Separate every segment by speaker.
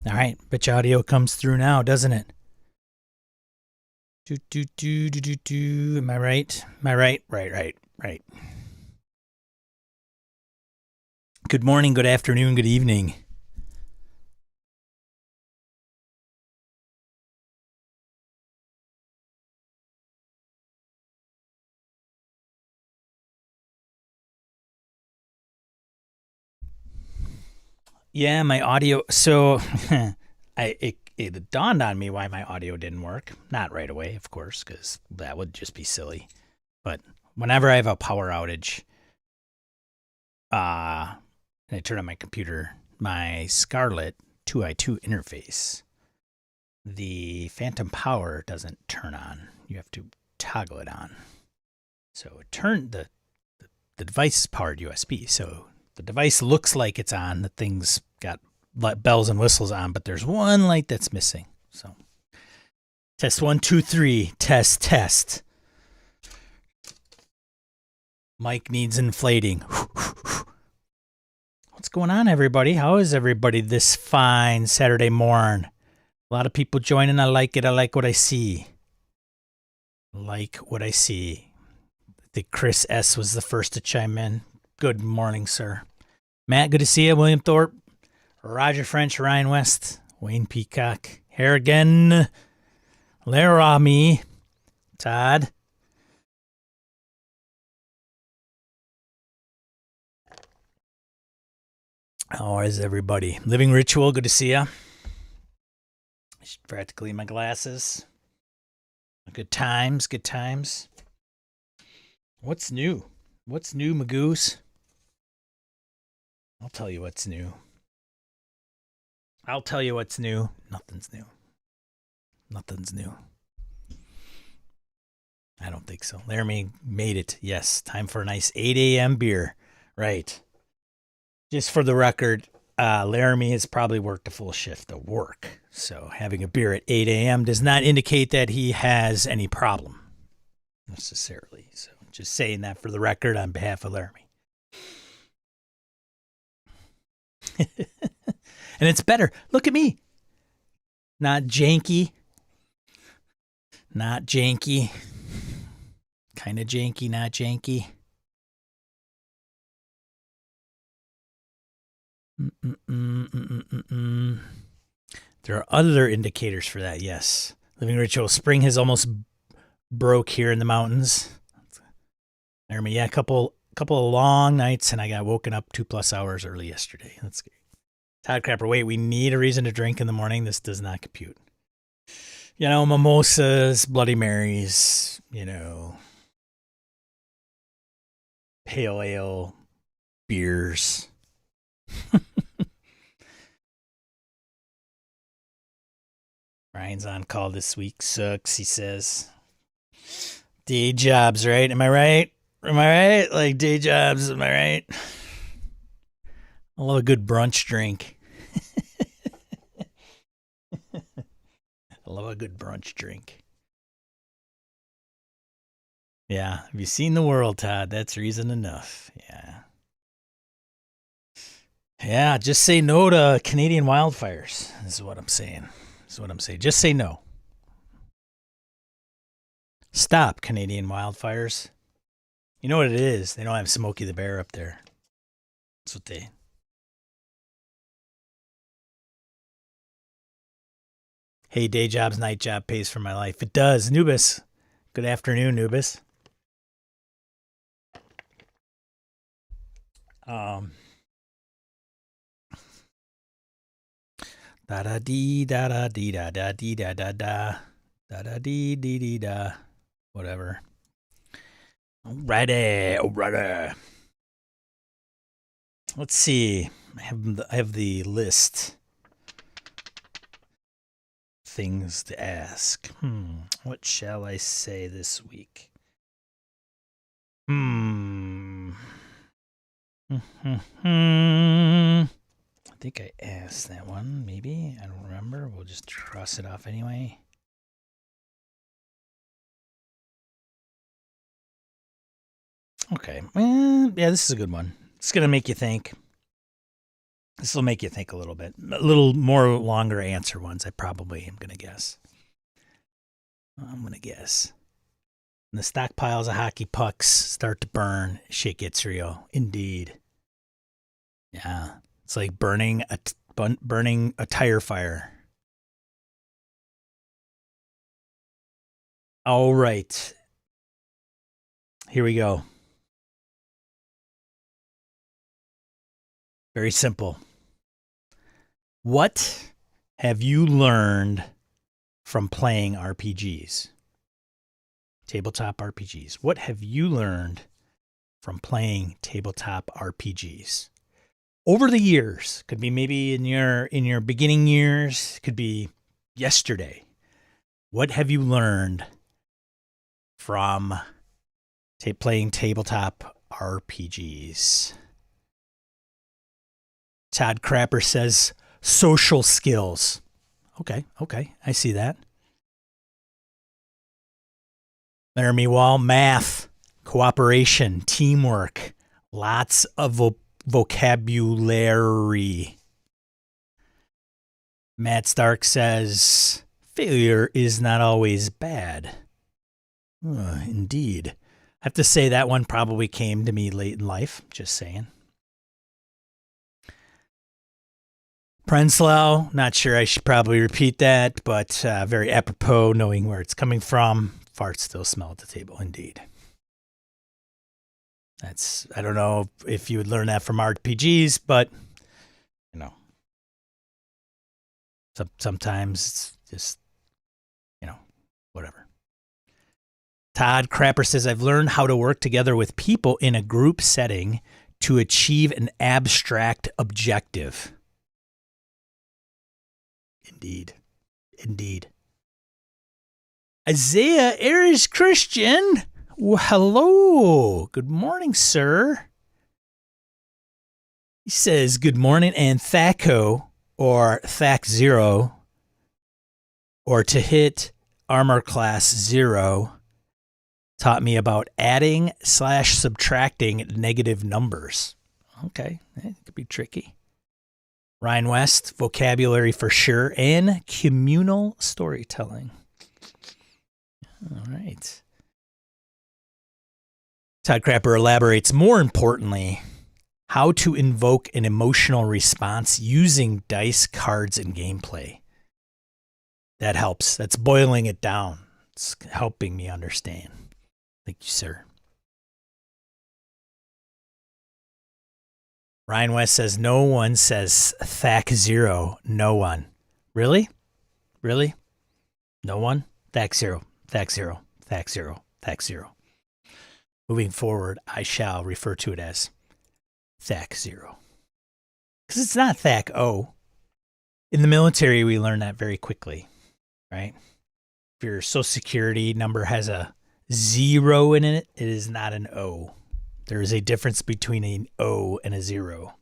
Speaker 1: All right, but your audio comes through now, doesn't it? Do. Am I right? Am I right? Right. Good morning, good afternoon, good evening. Yeah, my audio. So, it dawned on me why my audio didn't work. Not right away, of course, because that would just be silly. But whenever I have a power outage, and I turn on my computer, my Scarlett 2i2 interface, the phantom power doesn't turn on. You have to toggle it on. So it turned the device is powered USB. So the device looks like it's on. The thing's got bells and whistles on, but there's one light that's missing. So test 1, 2, 3. Test. Mic needs inflating. What's going on, everybody? How is everybody this fine Saturday morn? A lot of people joining. I like it. I like what I see. I think Chris S. was the first to chime in. Good morning, sir. Matt, good to see you. William Thorpe, Roger French, Ryan West, Wayne Peacock, Harrigan, Laramie, Todd. How is everybody? Living Ritual, good to see you. I should practically my glasses. Good times. What's new, Magoose? I'll tell you what's new. Nothing's new. I don't think so. Laramie made it. Yes, time for a nice 8 a.m. beer. Right. Just for the record, Laramie has probably worked a full shift of work. So having a beer at 8 a.m. does not indicate that he has any problem necessarily. So just saying that for the record on behalf of Laramie. And it's better. Look at me. Not janky. Kind of janky, not janky. There are other indicators for that, yes. Living Ritual. Spring has almost broke here in the mountains. Yeah, a couple of long nights, and I got woken up 2+ hours early yesterday. That's good. Todd Crapper, wait, we need a reason to drink in the morning. This does not compute. Mimosas, Bloody Marys, pale ale, beers. Ryan's on call this week. Sucks, he says. Day jobs, right? Am I right? Like day jobs, am I right? I love a good brunch drink. Yeah. Have you seen the world, Todd? That's reason enough. Yeah. Yeah, just say no to Canadian wildfires. This is what I'm saying. Just say no. Stop Canadian wildfires. You know what it is? They don't have Smokey the Bear up there. That's what they... Hey, day jobs, night job pays for my life. It does. Nubis. Good afternoon, Nubis. Da da dee da da dee da da dee da da da da da dee dee dee da. Whatever. Alrighty. Let's see. I have the list. Things to ask. What shall I say this week? I think I asked that one, maybe. I don't remember. We'll just cross it off anyway. Okay. Yeah, this is a good one. It's going to make you think. This will make you think a little bit. A little more longer answer ones, I probably am going to guess. When the stockpiles of hockey pucks start to burn, shit gets real. Indeed. Yeah. It's like burning a tire fire. All right. Here we go. Very simple. What have you learned from playing RPGs? Tabletop RPGs. What have you learned from playing tabletop RPGs? Over the years, could be maybe in your beginning years, could be yesterday. What have you learned from playing tabletop RPGs? Todd Crapper says social skills. Okay, I see that. Laramie Wall, math, cooperation, teamwork, lots of vocabulary. Matt Stark says failure is not always bad. Indeed. I have to say that one probably came to me late in life, just saying. Prenslow, not sure I should probably repeat that, but very apropos knowing where it's coming from. Farts still smell at the table, indeed. I don't know if you would learn that from RPGs, but, sometimes it's just, whatever. Todd Crapper says, I've learned how to work together with people in a group setting to achieve an abstract objective. Indeed. Isaiah Ayers Christian. Well, hello. Good morning, sir. He says, good morning, and Thaco, or Thac 0, or to hit armor class 0, taught me about adding / subtracting negative numbers. Okay, it could be tricky. Ryan West, vocabulary for sure, and communal storytelling. All right. Todd Crapper elaborates, more importantly, how to invoke an emotional response using dice, cards, and gameplay. That helps. That's boiling it down. It's helping me understand. Thank you, sir. Ryan West says, no one says Thac 0. No one. Really? No one? Thac 0. Thac 0. Thac 0. Thac 0. Moving forward, I shall refer to it as Thac 0. Because it's not Thac O. In the military, we learn that very quickly, right? If your social security number has a 0 in it, it is not an O. There is a difference between an O and a 0.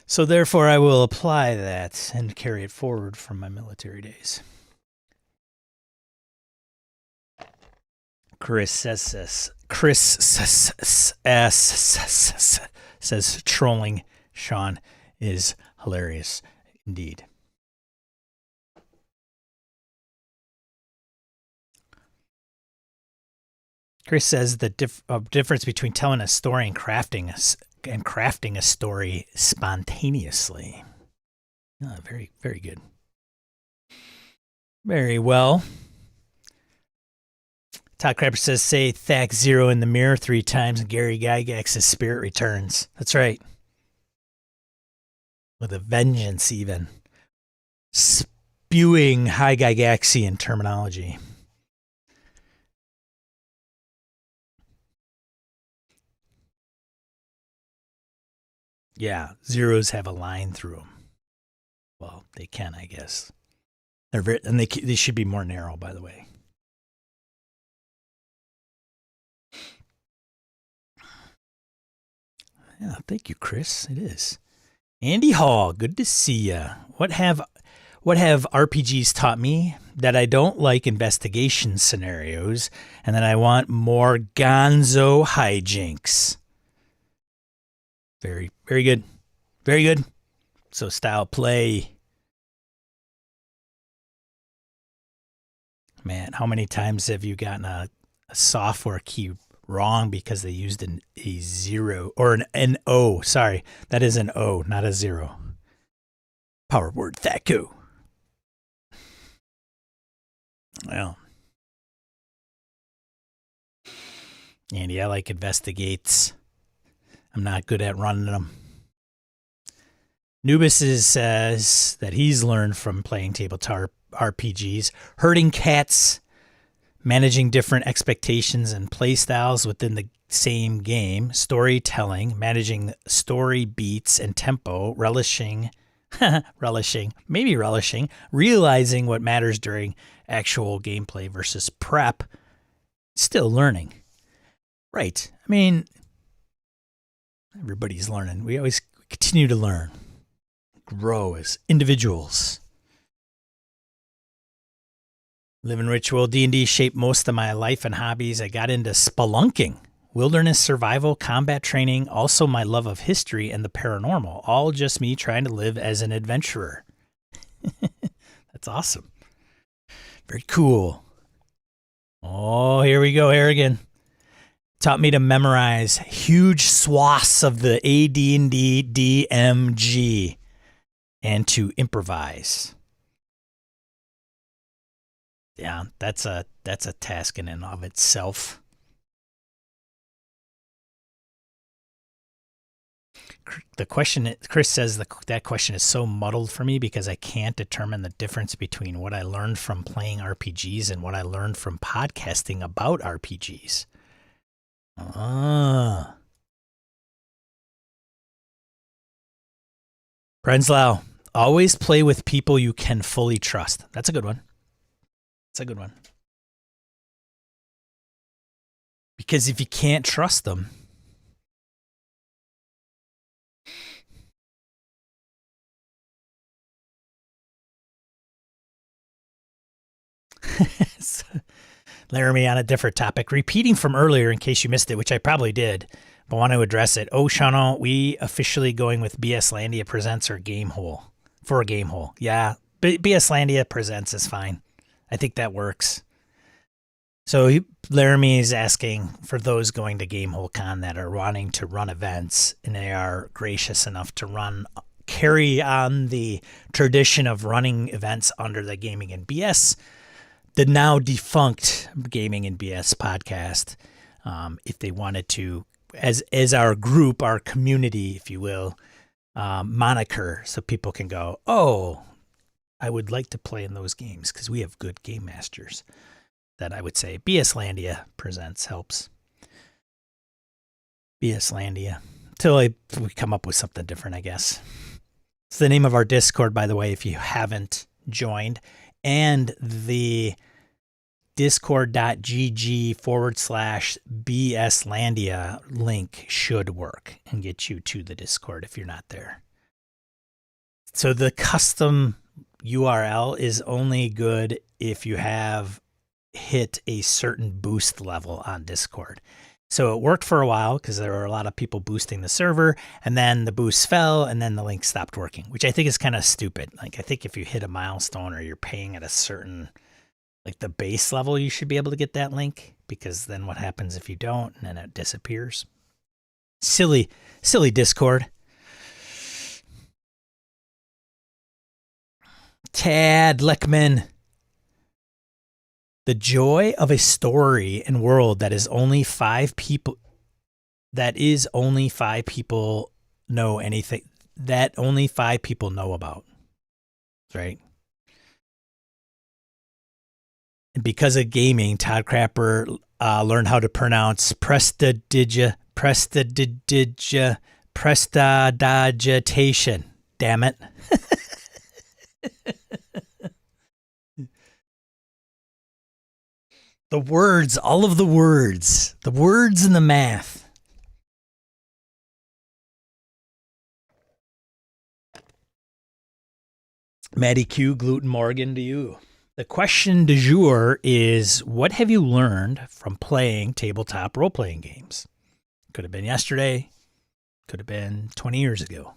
Speaker 1: So therefore, I will apply that and carry it forward from my military days. Chris says trolling Sean is hilarious indeed. Chris says the difference between telling a story and crafting a story spontaneously. Oh, very, very good. Very well. Todd Crapper says, say Thac 0 in the mirror 3 times and Gary Gygax's spirit returns. That's right. With a vengeance even. Spewing high Gygaxian terminology. Yeah, zeros have a line through them. Well, they can, I guess. They should be more narrow, by the way. Yeah, thank you, Chris. It is. Andy Hall, good to see you. What have RPGs taught me? That I don't like investigation scenarios, and that I want more gonzo hijinks. Very, very good. Very good. So style play. Man, how many times have you gotten a software key wrong because they used a zero or an O? Sorry, that is an O, not a zero. Power word THACO. Well, Andy, I like investigates. I'm not good at running them. Nubis says that he's learned from playing tabletop RPGs, herding cats, managing different expectations and play styles within the same game, storytelling, managing story beats and tempo, relishing, realizing what matters during actual gameplay versus prep, still learning. Right. I mean, everybody's learning. We always continue to learn, grow as individuals. Living Ritual D&D shaped most of my life and hobbies. I got into spelunking, wilderness survival, combat training, also my love of history and the paranormal. All just me trying to live as an adventurer. That's awesome. Very cool. Oh, here we go, Harrigan. Taught me to memorize huge swaths of the AD&D DMG and to improvise. Yeah, that's a task in and of itself. The question, Chris says that question is so muddled for me because I can't determine the difference between what I learned from playing RPGs and what I learned from podcasting about RPGs. Prenzlau, always play with people you can fully trust. That's a good one. That's a good one. Because if you can't trust them, Laramie, on a different topic, repeating from earlier in case you missed it, which I probably did, but want to address it. Oh, Shano, we officially going with BS Landia Presents or Game Hole for a Game Hole. Yeah, BS Landia Presents is fine. I think that works. So Laramie is asking for those going to Game Hole Con that are wanting to run events and they are gracious enough to carry on the tradition of running events under the Gaming and BS, the now defunct Gaming and BS podcast, if they wanted to, as our group, our community, if you will, moniker, so people can go, oh, I would like to play in those games because we have good game masters. That I would say BS Landia Presents helps. BS Landia. Until we come up with something different, I guess. It's the name of our Discord, by the way, if you haven't joined. And the discord.gg/BSLandia link should work and get you to the Discord if you're not there. So the custom URL is only good if you have hit a certain boost level on Discord. So it worked for a while because there were a lot of people boosting the server, and then the boost fell, and then the link stopped working, which I think is kind of stupid. Like, I think if you hit a milestone or you're paying at a certain, like the base level, you should be able to get that link, because then what happens if you don't, and then it disappears? Silly Discord. Tad Leckman. The joy of a story and world that only five people know anything, that only 5 people know about. Right? And because of gaming, Todd Crapper learned how to pronounce prestidigitation. Damn it. The words, all of the words and the math. Maddie Q, Gluten Morgan to you. The question du jour is, what have you learned from playing tabletop role-playing games? Could have been yesterday. Could have been 20 years ago.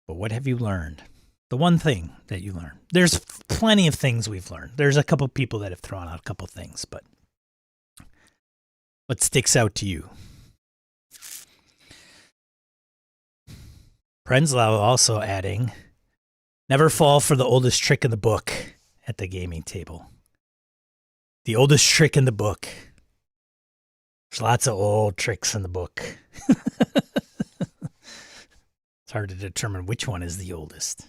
Speaker 1: But what have you learned? The one thing that you learned. There's plenty of things we've learned. There's a couple people that have thrown out a couple things, but what sticks out to you? Prenzlau also adding, never fall for the oldest trick in the book at the gaming table. The oldest trick in the book. There's lots of old tricks in the book. It's hard to determine which one is the oldest.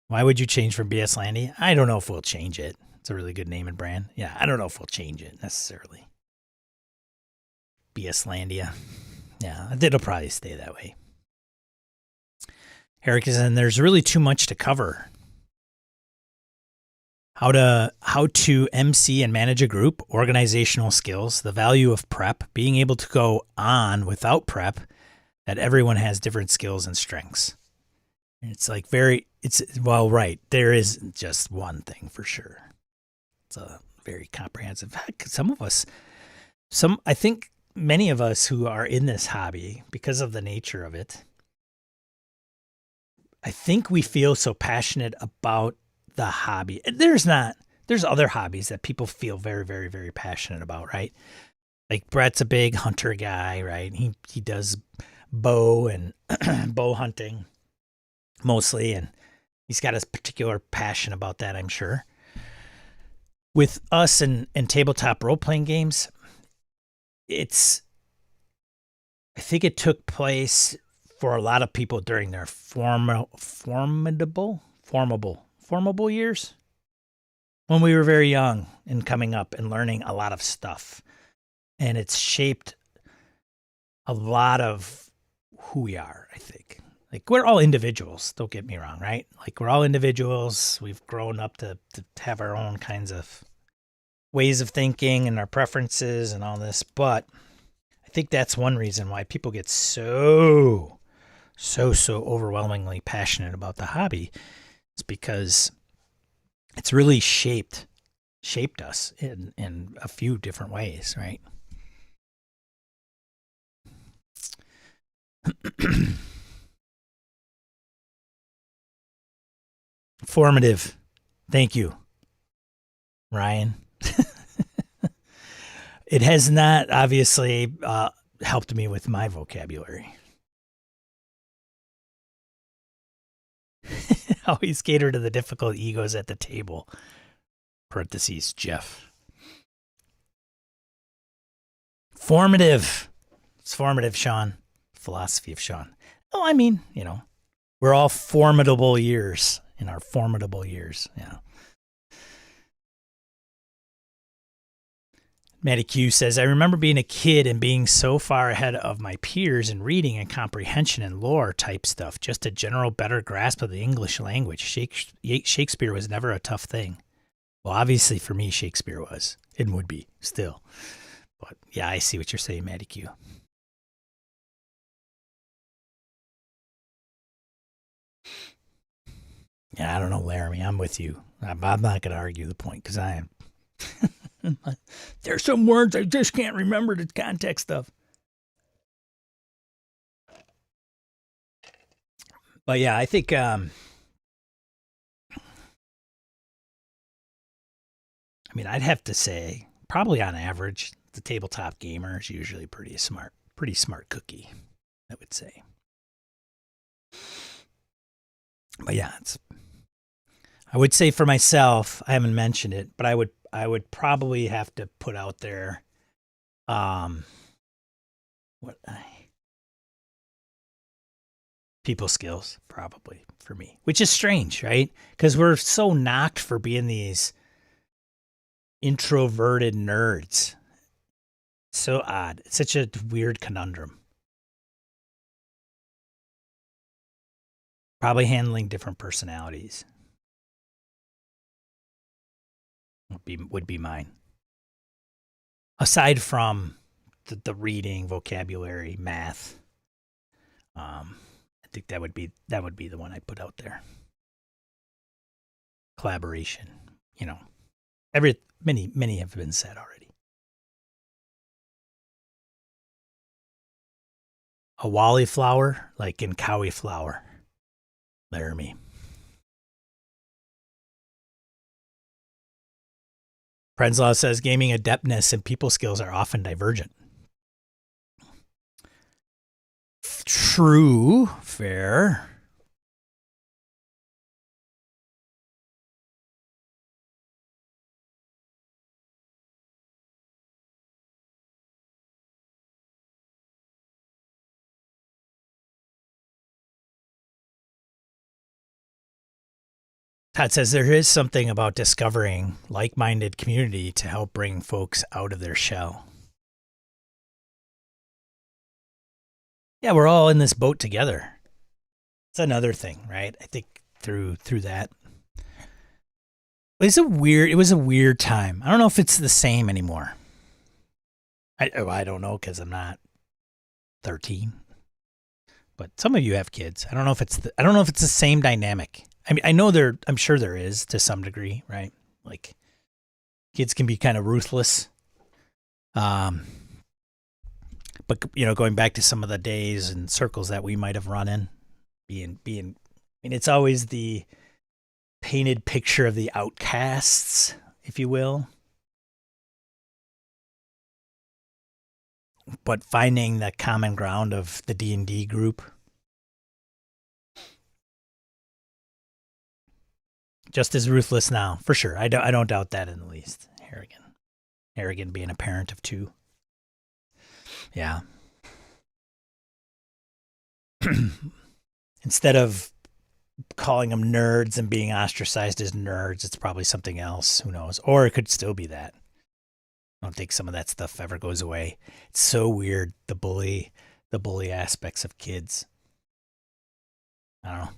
Speaker 1: Why would you change from BS Landia? I don't know if we'll change it. It's a really good name and brand. Yeah, I don't know if we'll change it necessarily. BS Landia. Yeah, it'll probably stay that way. Eric is in, there's really too much to cover. How to MC and manage a group, organizational skills, the value of prep, being able to go on without prep, that everyone has different skills and strengths. It's like well, right. There isn't just one thing for sure. It's a very comprehensive. Heck, I think many of us who are in this hobby, because of the nature of it, I think we feel so passionate about the hobby. There's other hobbies that people feel very, very, very passionate about, right? Like Brett's a big hunter guy, right? He does bow and bow hunting mostly, and he's got a particular passion about that, I'm sure. With us and tabletop role-playing games, I think it took place for a lot of people during their formidable years, when we were very young and coming up and learning a lot of stuff. And it's shaped a lot of who we are, I think. Like, we're all individuals, don't get me wrong, right? Like, we're all individuals. We've grown up to have our own kinds of ways of thinking and our preferences and all this. But I think that's one reason why people get so overwhelmingly passionate about the hobby. It's because it's really shaped us in a few different ways, right? Formative. Thank you, Ryan. It has not obviously helped me with my vocabulary. Always cater to the difficult egos at the table. Parentheses, Jeff. Formative. It's formative, Sean. Philosophy of Sean. Oh, I mean, we're all formidable years in our formidable years. Yeah. Matty Q says, I remember being a kid and being so far ahead of my peers in reading and comprehension and lore type stuff, just a general better grasp of the English language. Shakespeare was never a tough thing. Well, obviously for me, Shakespeare was and would be still. But yeah, I see what you're saying, Matty Q. Yeah, I don't know, Laramie. I'm with you. I'm not going to argue the point because I am. There's some words I just can't remember the context of. But yeah, I think I mean, I'd have to say probably on average, the tabletop gamer is usually pretty smart cookie, I would say. But yeah, I would say for myself, I haven't mentioned it, but I would probably have to put out there people skills, probably for me, which is strange, right? Because we're so knocked for being these introverted nerds. So odd. It's such a weird conundrum. Probably handling different personalities would be mine. Aside from the reading, vocabulary, math, I think that would be the one I put out there. Collaboration, many have been said already. A wally flower, like in cowie flower. Laramie. Prenslaw says gaming adeptness and people skills are often divergent. True. Fair. Todd says there is something about discovering like-minded community to help bring folks out of their shell. Yeah, we're all in this boat together. It's another thing, right? I think through that. It was a weird time. I don't know if it's the same anymore. I don't know because I'm not 13. But some of you have kids. I don't know if it's the same dynamic. I mean, I'm sure there is to some degree, right? Like kids can be kind of ruthless. But going back to some of the days and circles that we might have run in, I mean, it's always the painted picture of the outcasts, if you will. But finding the common ground of the D&D group. Just as ruthless now, for sure. I don't doubt that in the least. Harrigan being a parent of 2. Yeah. Instead of calling them nerds and being ostracized as nerds, it's probably something else. Who knows? Or it could still be that. I don't think some of that stuff ever goes away. It's so weird, the bully aspects of kids. I don't know.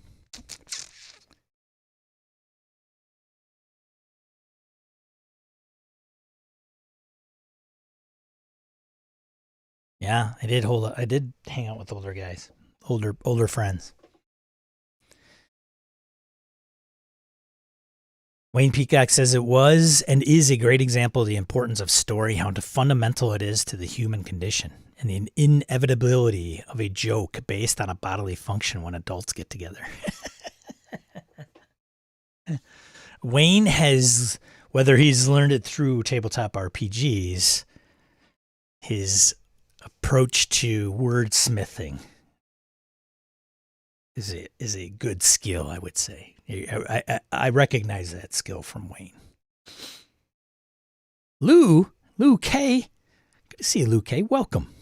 Speaker 1: Yeah, I did hang out with older guys, older friends. Wayne Peacock says it was and is a great example of the importance of story, how fundamental it is to the human condition, and the inevitability of a joke based on a bodily function when adults get together. Wayne has, whether he's learned it through tabletop RPGs, his approach to wordsmithing is a good skill, I would say. I recognize that skill from Wayne. Lou K. Good to see you, Lou K. Welcome.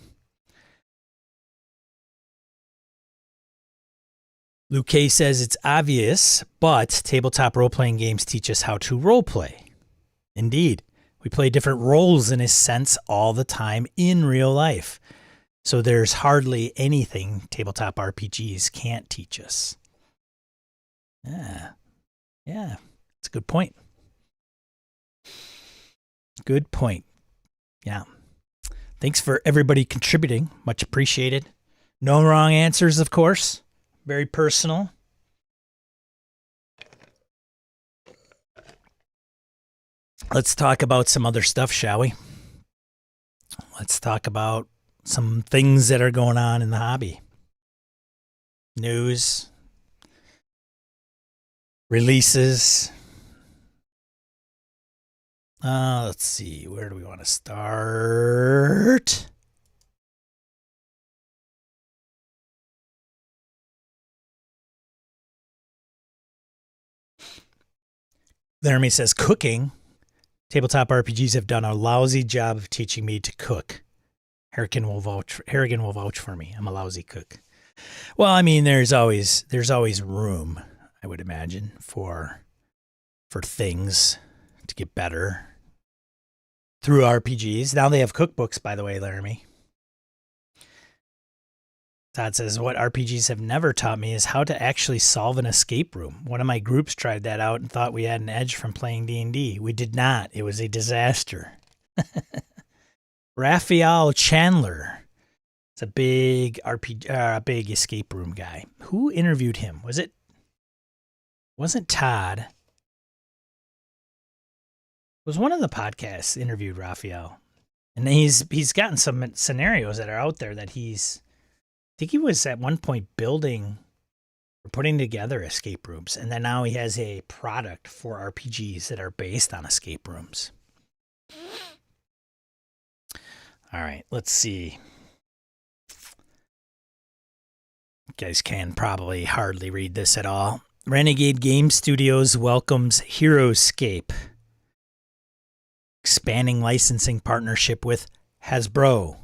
Speaker 1: Lou K says it's obvious, but tabletop role-playing games teach us how to role-play. Indeed. We play different roles in a sense all the time in real life. So there's hardly anything tabletop RPGs can't teach us. Yeah, it's a good point. Good point. Yeah. Thanks for everybody contributing. Much appreciated. No wrong answers, of course. Very personal. Let's talk about some other stuff, shall we? Let's talk about some things that are going on in the hobby. News. Releases. Let's see. Where do we want to start? Laramie says cooking. Tabletop RPGs have done a lousy job of teaching me to cook. Harrigan will vouch for me. I'm a lousy cook. Well, I mean, there's always room, I would imagine, for things to get better through RPGs. Now they have cookbooks, by the way, Laramie. Todd says, what RPGs have never taught me is how to actually solve an escape room. One of my groups tried that out and thought we had an edge from playing D&D. We did not. It was a disaster. Raphael Chandler. It's a big big escape room guy. Who interviewed him? Wasn't Todd. It was one of the podcasts interviewed Raphael. And he's gotten some scenarios that are out there that he's think he was at one point building or putting together escape rooms, and then now he has a product for RPGs that are based on escape rooms. All right, let's see. You guys can probably hardly read this at all. Renegade Game Studios welcomes HeroScape, expanding licensing partnership with Hasbro.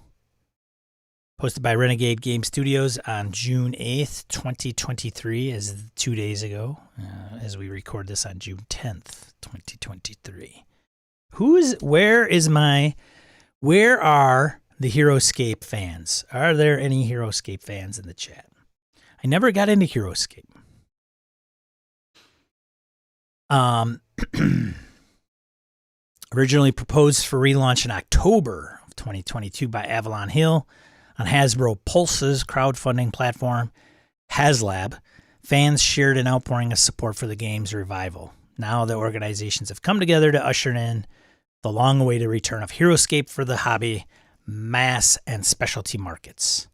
Speaker 1: Posted by Renegade Game Studios on June 8th, 2023, as 2 days ago, as we record this on June 10th, 2023. Where are the HeroScape fans? Are there any HeroScape fans in the chat? I never got into HeroScape. Originally proposed for relaunch in October of 2022 by Avalon Hill on Hasbro Pulse's crowdfunding platform, HasLab, fans shared an outpouring of support for the game's revival. Now the organizations have come together to usher in the long-awaited return of HeroScape for the hobby, mass, and specialty markets.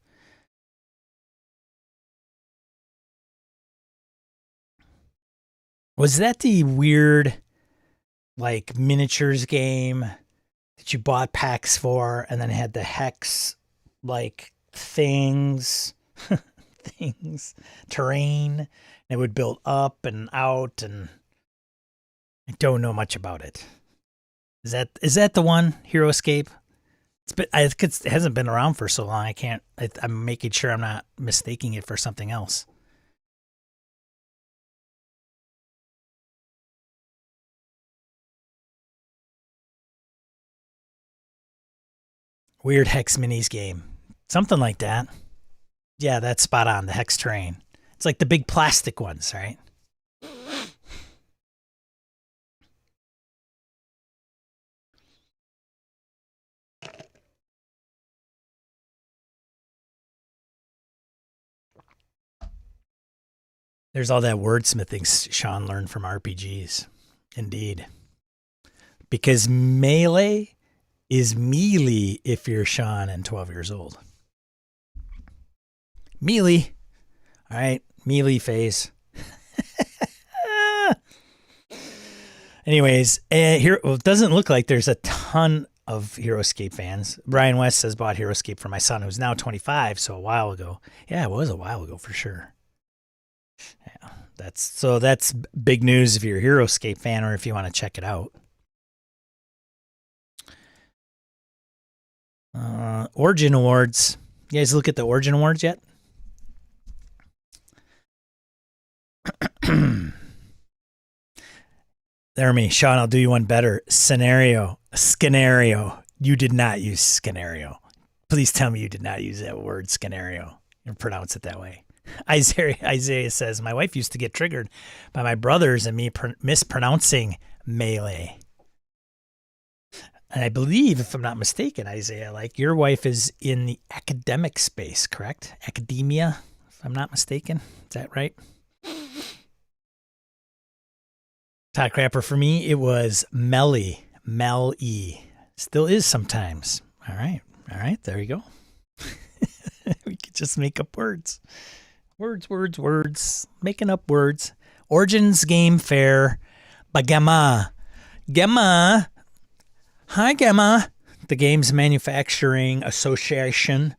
Speaker 1: Was that the weird, like, miniatures game that you bought packs for and then had the hex, like, things, terrain, and it would build up and out, and I don't know much about it. Is that the one, HeroScape? It hasn't been around for so long. I'm making sure I'm not mistaking it for something else. Weird Hex Minis game. Something like that. Yeah, that's spot on. The Hex terrain. It's like the big plastic ones, right? There's all that wordsmithing Sean learned from RPGs. Indeed. Because melee is melee if you're Sean and 12 years old. Melee. All right. Melee phase. Anyways, here it doesn't look like there's a ton of HeroScape fans. Brian West says bought HeroScape for my son, who's now 25, so a while ago. Yeah, it was a while ago for sure. Yeah, that's big news if you're a HeroScape fan or if you want to check it out. Origin Awards. You guys look at the Origin Awards yet? There, me, Sean, I'll do you one better. Scenario. You did not use scenario. Please tell me you did not use that word scenario and pronounce it that way. Isaiah says, my wife used to get triggered by my brothers and me mispronouncing melee. And I believe, if I'm not mistaken, Isaiah, like your wife is in the academic space, correct? Academia, if I'm not mistaken. Is that right? Todd Crapper, for me, it was Melly. Mel-E. Still is sometimes. All right. There you go. We could just make up words. Words. Making up words. Origins Game Fair by Gamma. Hi, Gamma. The Games Manufacturing Association,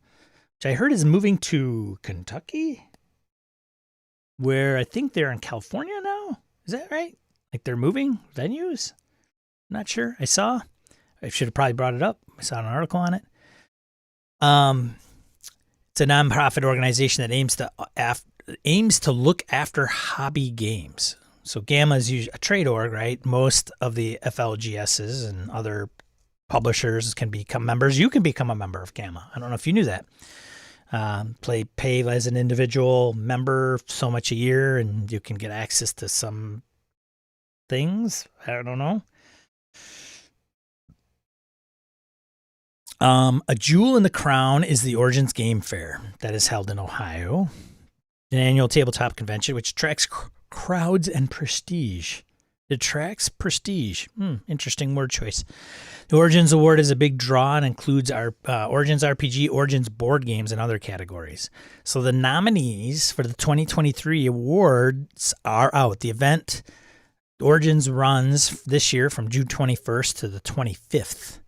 Speaker 1: which I heard is moving to Kentucky, where I think they're in California now. Is that right? Like they're moving venues? I'm not sure. I should have probably brought it up. I saw an article on it. It's a nonprofit organization that aims to look after hobby games. So Gamma is usually a trade org, right? Most of the FLGSs and other publishers can become members. You can become a member of Gamma. I don't know if you knew that. Pay as an individual member so much a year, and you can get access to some things. I don't know. A jewel in the crown is the Origins Game Fair that is held in Ohio, an annual tabletop convention which attracts crowds and prestige. Detracts prestige. Interesting word choice. The Origins Award is a big draw and includes our Origins RPG, Origins board games, and other categories. So the nominees for the 2023 awards are out. The event Origins runs this year from June 21st to the 25th,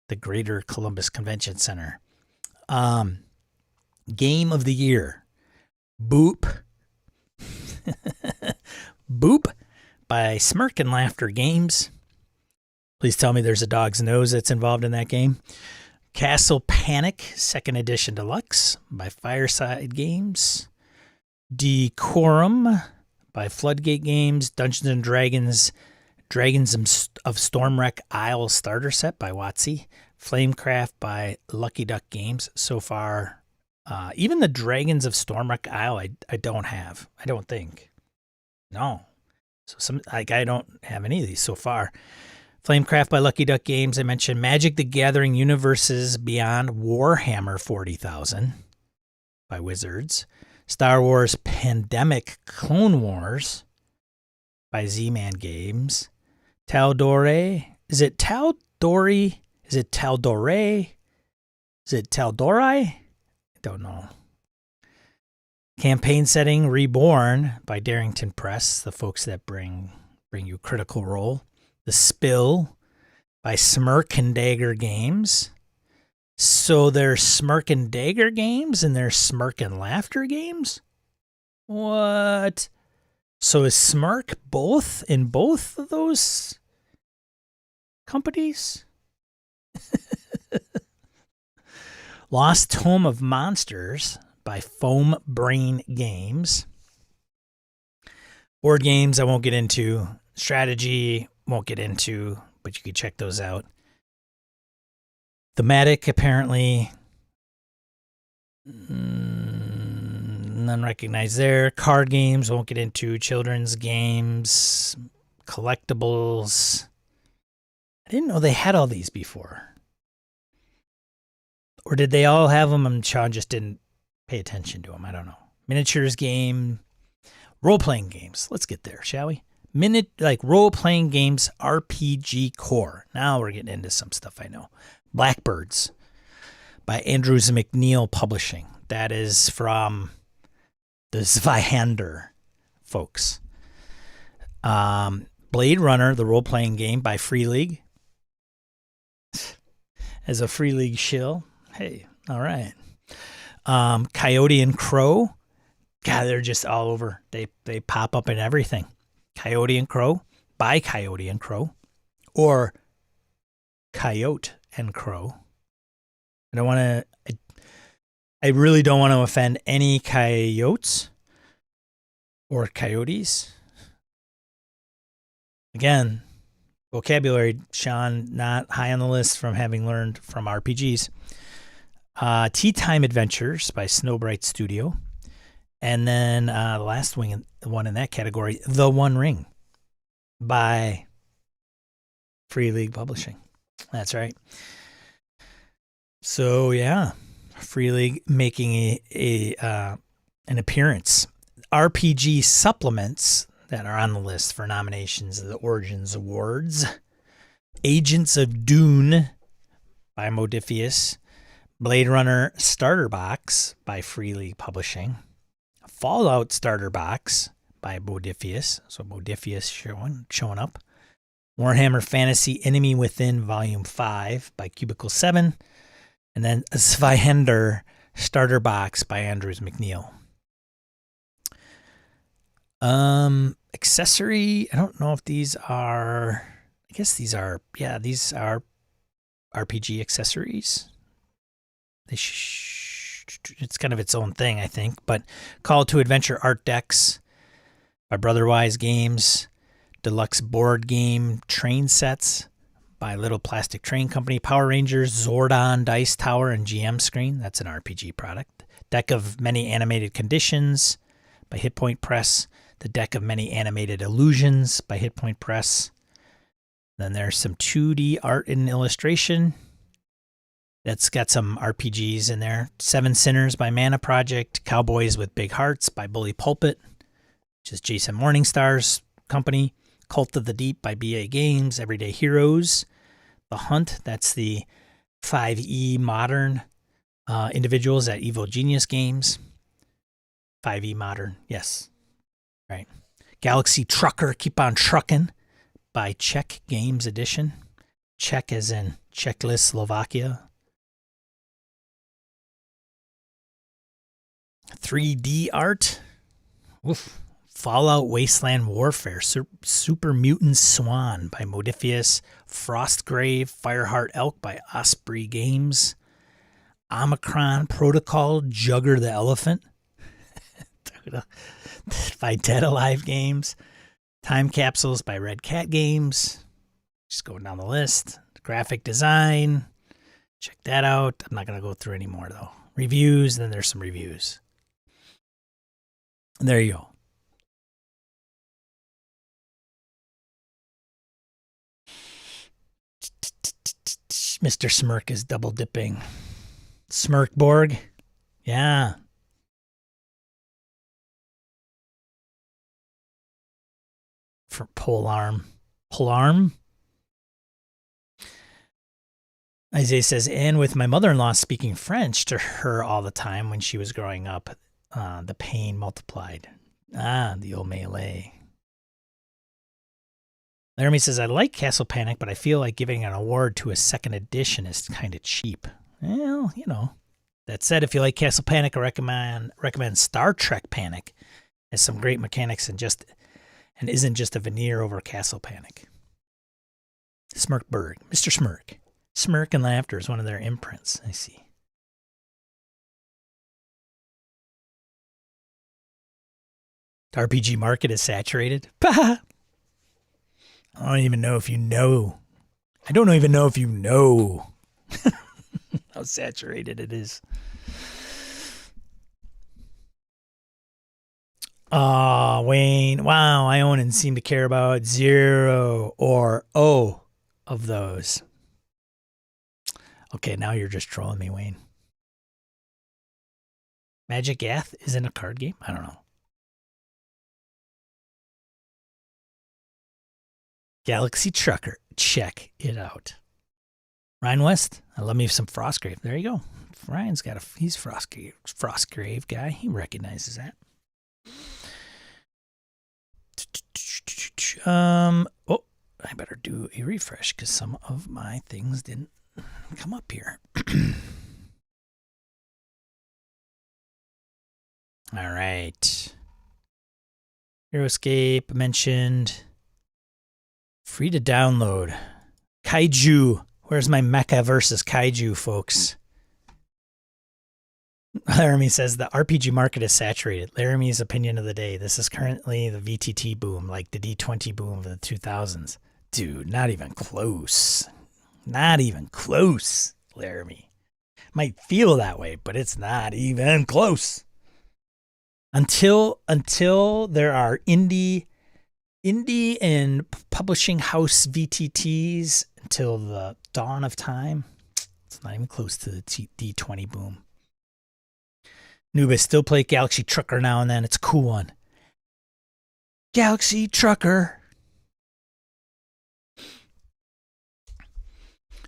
Speaker 1: the Greater Columbus Convention Center. Game of the Year, Boop. Boop by Smirk and Laughter Games. Please tell me there's a dog's nose that's involved in that game. Castle Panic, 2nd Edition Deluxe by Fireside Games. Decorum by Floodgate Games. Dungeons and Dragons, Dragons of Stormwreck Isle Starter Set by WotC. Flamecraft by Lucky Duck Games. So far, even the Dragons of Stormwreck Isle I don't have. I don't think. No. So I don't have any of these so far. Flamecraft by Lucky Duck Games. I mentioned Magic the Gathering Universes Beyond Warhammer 40,000 by Wizards. Star Wars Pandemic Clone Wars by Z-Man Games. Taldore. Is it Taldori? Is it Taldore? Is it Taldori? I don't know. Campaign Setting Reborn by Darrington Press, the folks that bring you Critical Role. The Spill by Smirk and Dagger Games. So there's Smirk and Dagger Games and there's Smirk and Laughter Games? What? So is Smirk both in both of those companies? Lost Home of Monsters by Foam Brain Games. Board games I won't get into. Strategy won't get into, but you can check those out. Thematic, apparently. None recognized there. Card games won't get into. Children's games. Collectibles. I didn't know they had all these before. Or did they all have them and Sean just didn't pay attention to them? I don't know. Miniatures game. Role-playing games. Let's get there, shall we? Role-playing games, RPG core. Now we're getting into some stuff I know. Blackbirds by Andrews McNeil Publishing. That is from the Zweihander folks. Blade Runner, the role-playing game by Free League. As a Free League shill. Hey, all right. Coyote and Crow. God, they're just all over. They pop up in everything. Coyote and Crow by Coyote and Crow. Or Coyote and Crow. I really don't want to offend any coyotes or coyotes. Again, vocabulary, Sean, not high on the list from having learned from RPGs. Tea Time Adventures by Snowbright Studio. And then the last one in that category, The One Ring by Free League Publishing. That's right. So, yeah, Free League making an appearance. RPG supplements that are on the list for nominations of the Origins Awards. Agents of Dune by Modiphius. Blade Runner Starter Box by Free League Publishing. Fallout Starter Box by Modiphius. So Modiphius showing up. Warhammer Fantasy Enemy Within Volume 5 by Cubicle 7. And then a Zweihander Starter Box by Andrews McNeil. Accessory, I don't know if these are, I guess these are RPG accessories. It's kind of its own thing, I think. But Call to Adventure Art Decks by Brotherwise Games. Deluxe Board Game Train Sets by Little Plastic Train Company. Power Rangers Zordon Dice Tower and GM Screen. That's an RPG product. Deck of Many Animated Conditions by Hit Point Press. The Deck of Many Animated Illusions by Hit Point Press. Then there's some 2D art and illustration. That's got some RPGs in there. Seven Sinners by Mana Project. Cowboys with Big Hearts by Bully Pulpit, which is Jason Morningstar's company. Cult of the Deep by BA Games, Everyday Heroes, The Hunt, that's the 5e modern individuals at Evil Genius Games. 5e modern, yes, right. Galaxy Trucker, Keep on Truckin' by Czech Games Edition. Czech as in Czechoslovakia. 3D art. Oof. Fallout Wasteland Warfare, Super Mutant Swan by Modifius, Frostgrave, Fireheart Elk by Osprey Games, Omicron Protocol, Jugger the Elephant by Dead Alive Games, Time Capsules by Red Cat Games. Just going down the list. Graphic design, check that out. I'm not going to go through any more though. Reviews, then there's some reviews. And there you go. Mr. Smirk is double dipping. Smirkborg. Yeah. For Polearm. Polearm? Isaiah says, and with my mother-in-law speaking French to her all the time when she was growing up, the pain multiplied. Ah, the old melee. Laramie says, I like Castle Panic, but I feel like giving an award to a second edition is kind of cheap. Well, you know. That said, if you like Castle Panic, I recommend Star Trek Panic. Has some great mechanics and isn't just a veneer over Castle Panic. Smirkberg, Mr. Smirk. Smirk and Laughter is one of their imprints. I see. The RPG market is saturated. Bah! I don't even know if you know. I don't even know if you know how saturated it is. Oh, Wayne. Wow, I own and seem to care about 0 or O of those. Okay, now you're just trolling me, Wayne. Magic Gath isn't a card game? I don't know. Galaxy Trucker. Check it out. Ryan West. I love me some Frostgrave. There you go. Ryan's got he's Frostgrave guy. He recognizes that. Oh, I better do a refresh because some of my things didn't come up here. All right. Heroescape mentioned. Free to download. Kaiju. Where's my mecha versus kaiju, folks? Laramie says the RPG market is saturated. Laramie's opinion of the day. This is currently the VTT boom, like the D20 boom of the 2000s. Dude, not even close. Not even close, Laramie. Might feel that way, but it's not even close. Until there are indie and publishing house VTTs until the dawn of time, it's not even close to the D20 boom. Nubis still play Galaxy Trucker now and then. It's a cool one. Galaxy Trucker.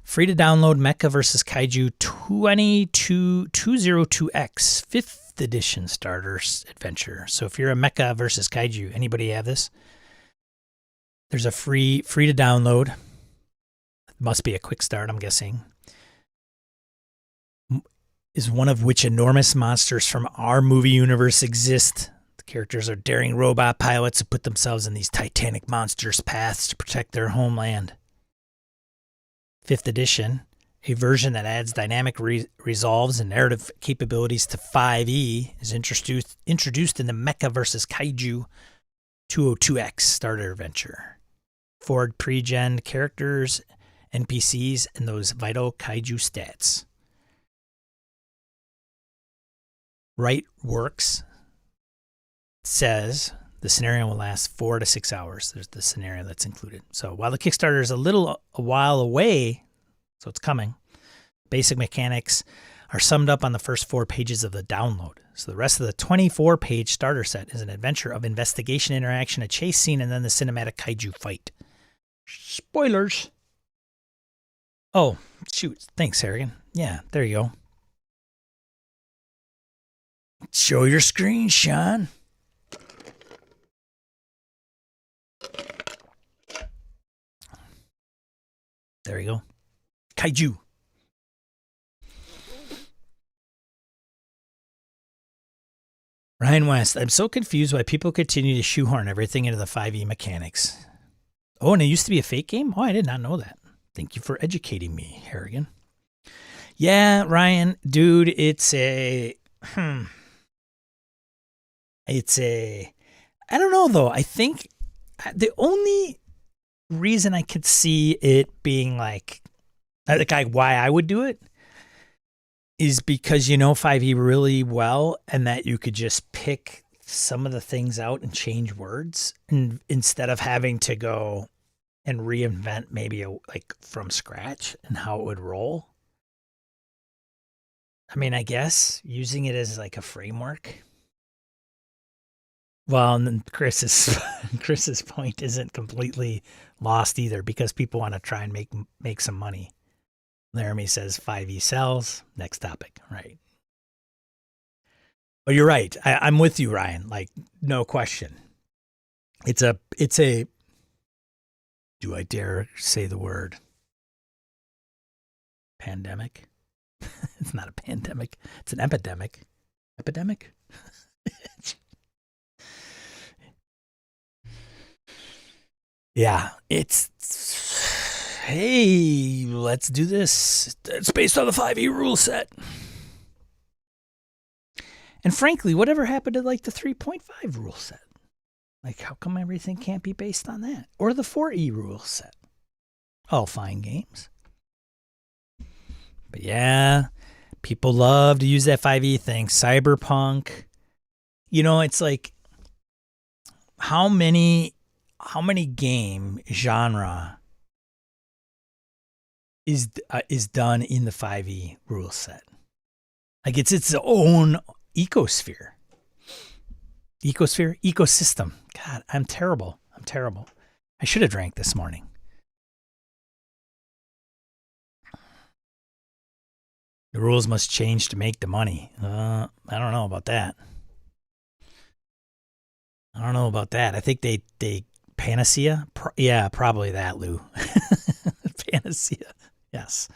Speaker 1: Free to download Mecha vs. Kaiju 202X 5th edition starters adventure. So if you're a Mecha vs. Kaiju, anybody have this? There's a free to download. It must be a quick start, I'm guessing. Is one of which enormous monsters from our movie universe exist. The characters are daring robot pilots who put themselves in these titanic monsters' paths to protect their homeland. 5th edition, a version that adds dynamic resolves and narrative capabilities to 5e, is introduced in the Mecha vs. Kaiju 202X starter adventure. Forward pre-gen characters, NPCs, and those vital kaiju stats. Right Works says the scenario will last 4 to 6 hours. There's the scenario that's included. So while the Kickstarter is a while away, so it's coming, basic mechanics are summed up on the first 4 pages of the download. So the rest of the 24-page starter set is an adventure of investigation, interaction, a chase scene, and then the cinematic kaiju fight. Spoilers. Oh, shoot. Thanks, Harrigan. Yeah, there you go. Show your screen, Sean. There you go. Kaiju. Ryan West, I'm so confused why people continue to shoehorn everything into the 5e mechanics. Oh, and it used to be a fake game? Oh, I did not know that. Thank you for educating me, Harrigan. Yeah, Ryan, dude, it's a... I don't know, though. I think the only reason I could see it being like why I would do it is because you know 5e really well, and that you could just pick some of the things out and change words, and instead of having to go and reinvent maybe like from scratch and how it would roll. I mean, I guess using it as like a framework. Well, and then Chris's point isn't completely lost either, because people want to try and make some money. Laramie says 5e sells. Next topic, right? But you're right. I'm with you, Ryan. Like, no question. It's a. Do I dare say the word pandemic? It's not a pandemic. It's an epidemic. Epidemic? Yeah, it's, hey, let's do this. It's based on the 5e rule set. And frankly, whatever happened to like the 3.5 rule set? Like, how come everything can't be based on that? Or the 4e rule set? All fine games. But yeah, people love to use that 5e thing. Cyberpunk. You know, it's like, how many game genre is done in the 5e rule set? Like, it's its own ecosystem. God, I'm terrible. I should have drank this morning. The rules must change to make the money. I don't know about that. I think they Panacea? Yeah, probably that, Lou. Panacea. Yes.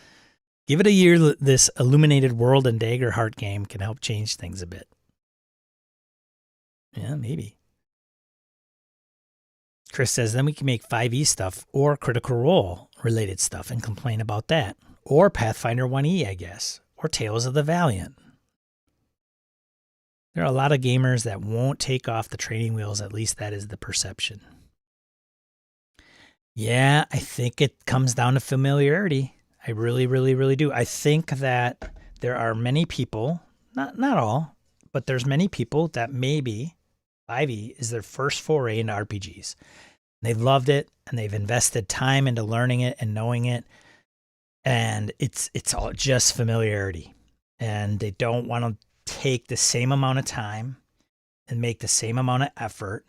Speaker 1: Give it a year. This Illuminated World and Dagger Heart game can help change things a bit. Yeah, maybe. Chris says, then we can make 5e stuff or Critical Role related stuff and complain about that. Or Pathfinder 1e, I guess. Or Tales of the Valiant. There are a lot of gamers that won't take off the training wheels. At least that is the perception. Yeah, I think it comes down to familiarity. I really, really, really do. I think that there are many people, not all, but there's many people that maybe 5e is their first foray into RPGs. They've loved it, and they've invested time into learning it and knowing it. And it's all just familiarity. And they don't want to take the same amount of time and make the same amount of effort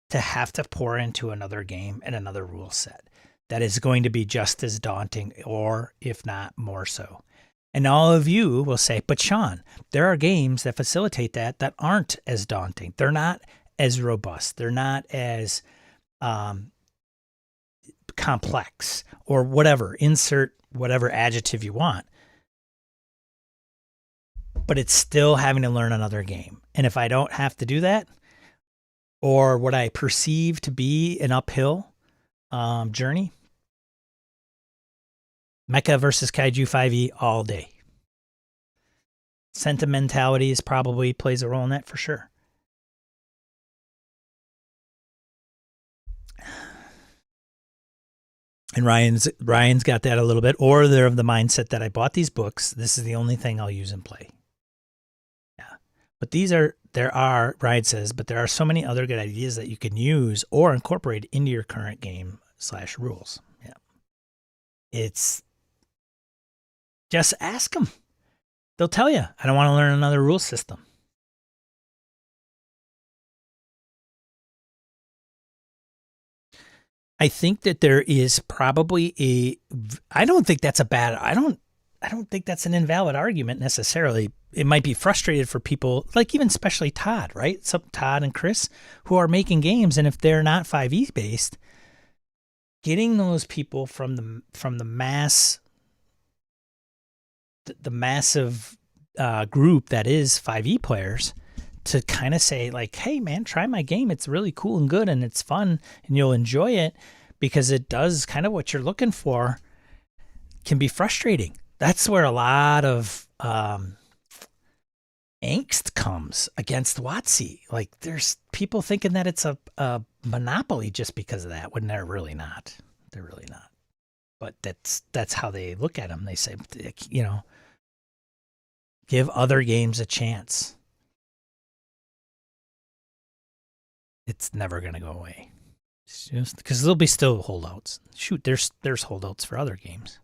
Speaker 1: to have to pour into another game and another rule set that is going to be just as daunting, or if not more so. And all of you will say, but Sean, there are games that facilitate that aren't as daunting. They're not as robust. They're not as complex, or whatever. Insert whatever adjective you want. But it's still having to learn another game. And if I don't have to do that, or what I perceive to be an uphill journey, Mecha versus Kaiju 5e all day. Sentimentality probably plays a role in that for sure. And Ryan's got that a little bit. Or they're of the mindset that I bought these books. This is the only thing I'll use and play. Yeah. But Ryan says, but there are so many other good ideas that you can use or incorporate into your current game / rules. Yeah. It's just ask them. They'll tell you, I don't want to learn another rule system. I think that there is probably I don't think that's I don't think that's an invalid argument necessarily. It might be frustrated for people, like even especially Todd, right? Some Todd and Chris who are making games, and if they're not 5e based, getting those people from the massive group that is 5e players to kind of say like, hey man, try my game. It's really cool and good and it's fun and you'll enjoy it because it does kind of what you're looking for, can be frustrating. That's where a lot of angst comes against WotC. Like there's people thinking that it's a monopoly just because of that, when they're really not. They're really not. But that's how they look at them. They say, you know, give other games a chance. It's never going to go away. It's just because there'll be still holdouts. Shoot, there's holdouts for other games.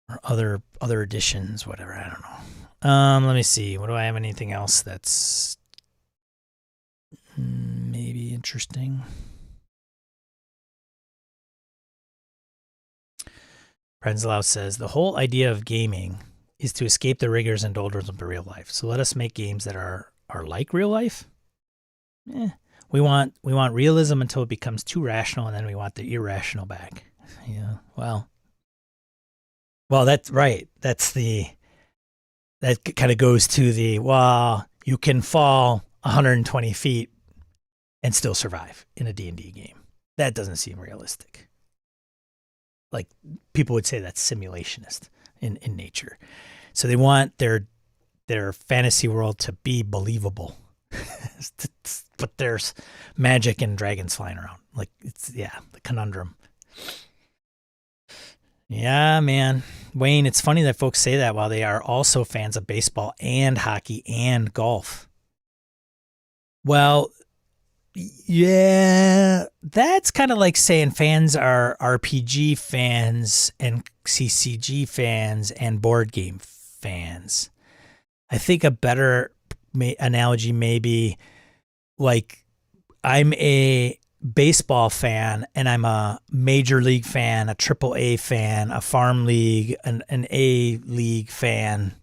Speaker 1: Or other editions, whatever, I don't know. Let me see. What do I have? Anything else that's maybe interesting? Prenzlau says, the whole idea of gaming is to escape the rigors and doldrums of real life. So let us make games that are like real life. We want realism until it becomes too rational, and then we want the irrational back. Yeah, well, that's right. That kind of goes to the, well, you can fall 120 feet and still survive in a D&D game. That doesn't seem realistic. Like people would say that's simulationist in nature. So they want their fantasy world to be believable. But there's magic and dragons flying around. Like it's, yeah, the conundrum. Yeah, man. Wayne, it's funny that folks say that while they are also fans of baseball and hockey and golf. Well, yeah, that's kind of like saying fans are RPG fans and CCG fans and board game fans. I think a better analogy may be like I'm a baseball fan and I'm a major league fan, a triple A fan, a farm league, an A league fan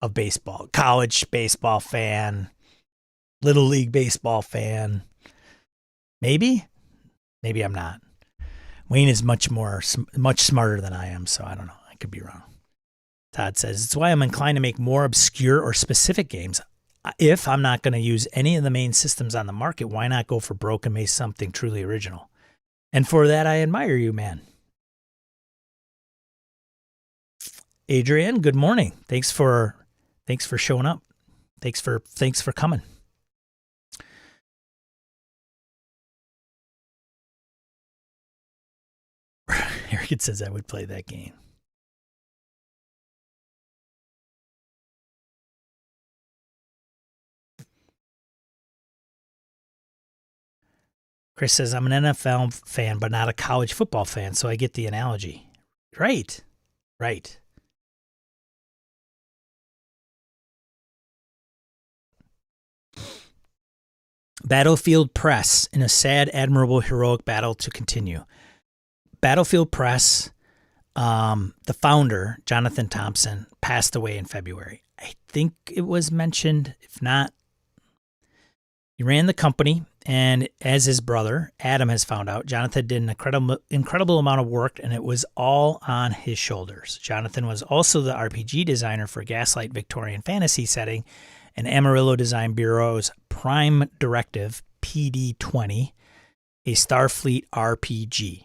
Speaker 1: of baseball, college baseball fan, little league baseball fan. Maybe I'm not. Wayne is much smarter than I am, so I don't know. I could be wrong. Todd says, it's why I'm inclined to make more obscure or specific games. If I'm not going to use any of the main systems on the market, why not go for broke and make something truly original? And for that, I admire you, man. Adrian, good morning. Thanks for showing up. Thanks for coming. Eric says I would play that game. Chris says, I'm an NFL fan, but not a college football fan, so I get the analogy. Right. Battlefield Press, in a sad, admirable, heroic battle to continue. Battlefield Press, the founder, Jonathan Thompson, passed away in February. I think it was mentioned. If not, he ran the company, and as his brother, Adam, has found out, Jonathan did an incredible amount of work, and it was all on his shoulders. Jonathan was also the RPG designer for Gaslight Victorian Fantasy setting and Amarillo Design Bureau's Prime Directive, PD-20, a Starfleet RPG.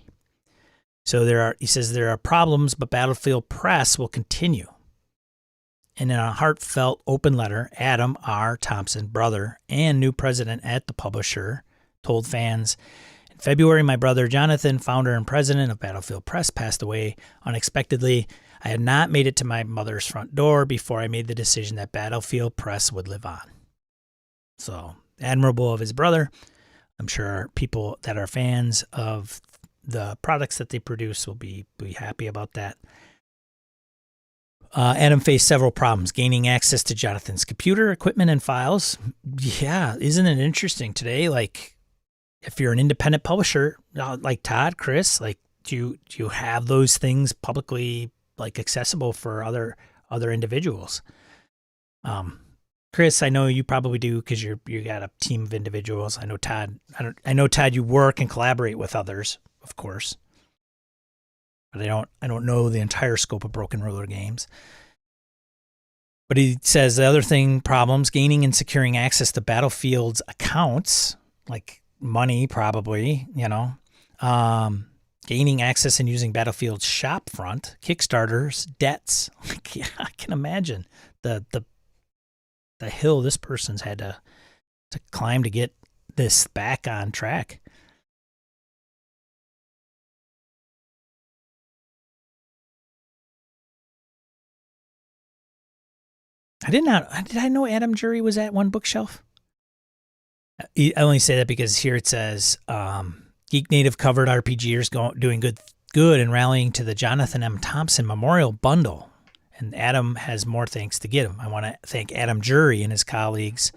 Speaker 1: So he says there are problems, but Battlefield Press will continue. And in a heartfelt open letter, Adam R. Thompson, brother and new president at the publisher, told fans, in February, my brother Jonathan, founder and president of Battlefield Press, passed away unexpectedly. I had not made it to my mother's front door before I made the decision that Battlefield Press would live on. So, admirable of his brother. I'm sure people that are fans of the products that they produce will be happy about that. Adam faced several problems gaining access to Jonathan's computer, equipment, and files. Yeah, isn't it interesting today? Like, if you're an independent publisher, like Todd, Chris, like, do you have those things publicly like accessible for other individuals? Chris, I know you probably do because you got a team of individuals. I know Todd. I know Todd. You work and collaborate with others, of course, but I don't know the entire scope of Broken Ruler Games. But he says the other problems gaining and securing access to Battlefield's accounts, like money, probably, gaining access and using Battlefield's shopfront, Kickstarters, debts. Like, yeah, I can imagine the hill this person's had to climb to get this back on track. Did I know Adam Jury was at One Bookshelf? I only say that because here it says Geek Native covered RPGers doing good and rallying to the Jonathan M. Thompson Memorial Bundle. And Adam has more thanks to give him. I want to thank Adam Jury and his colleagues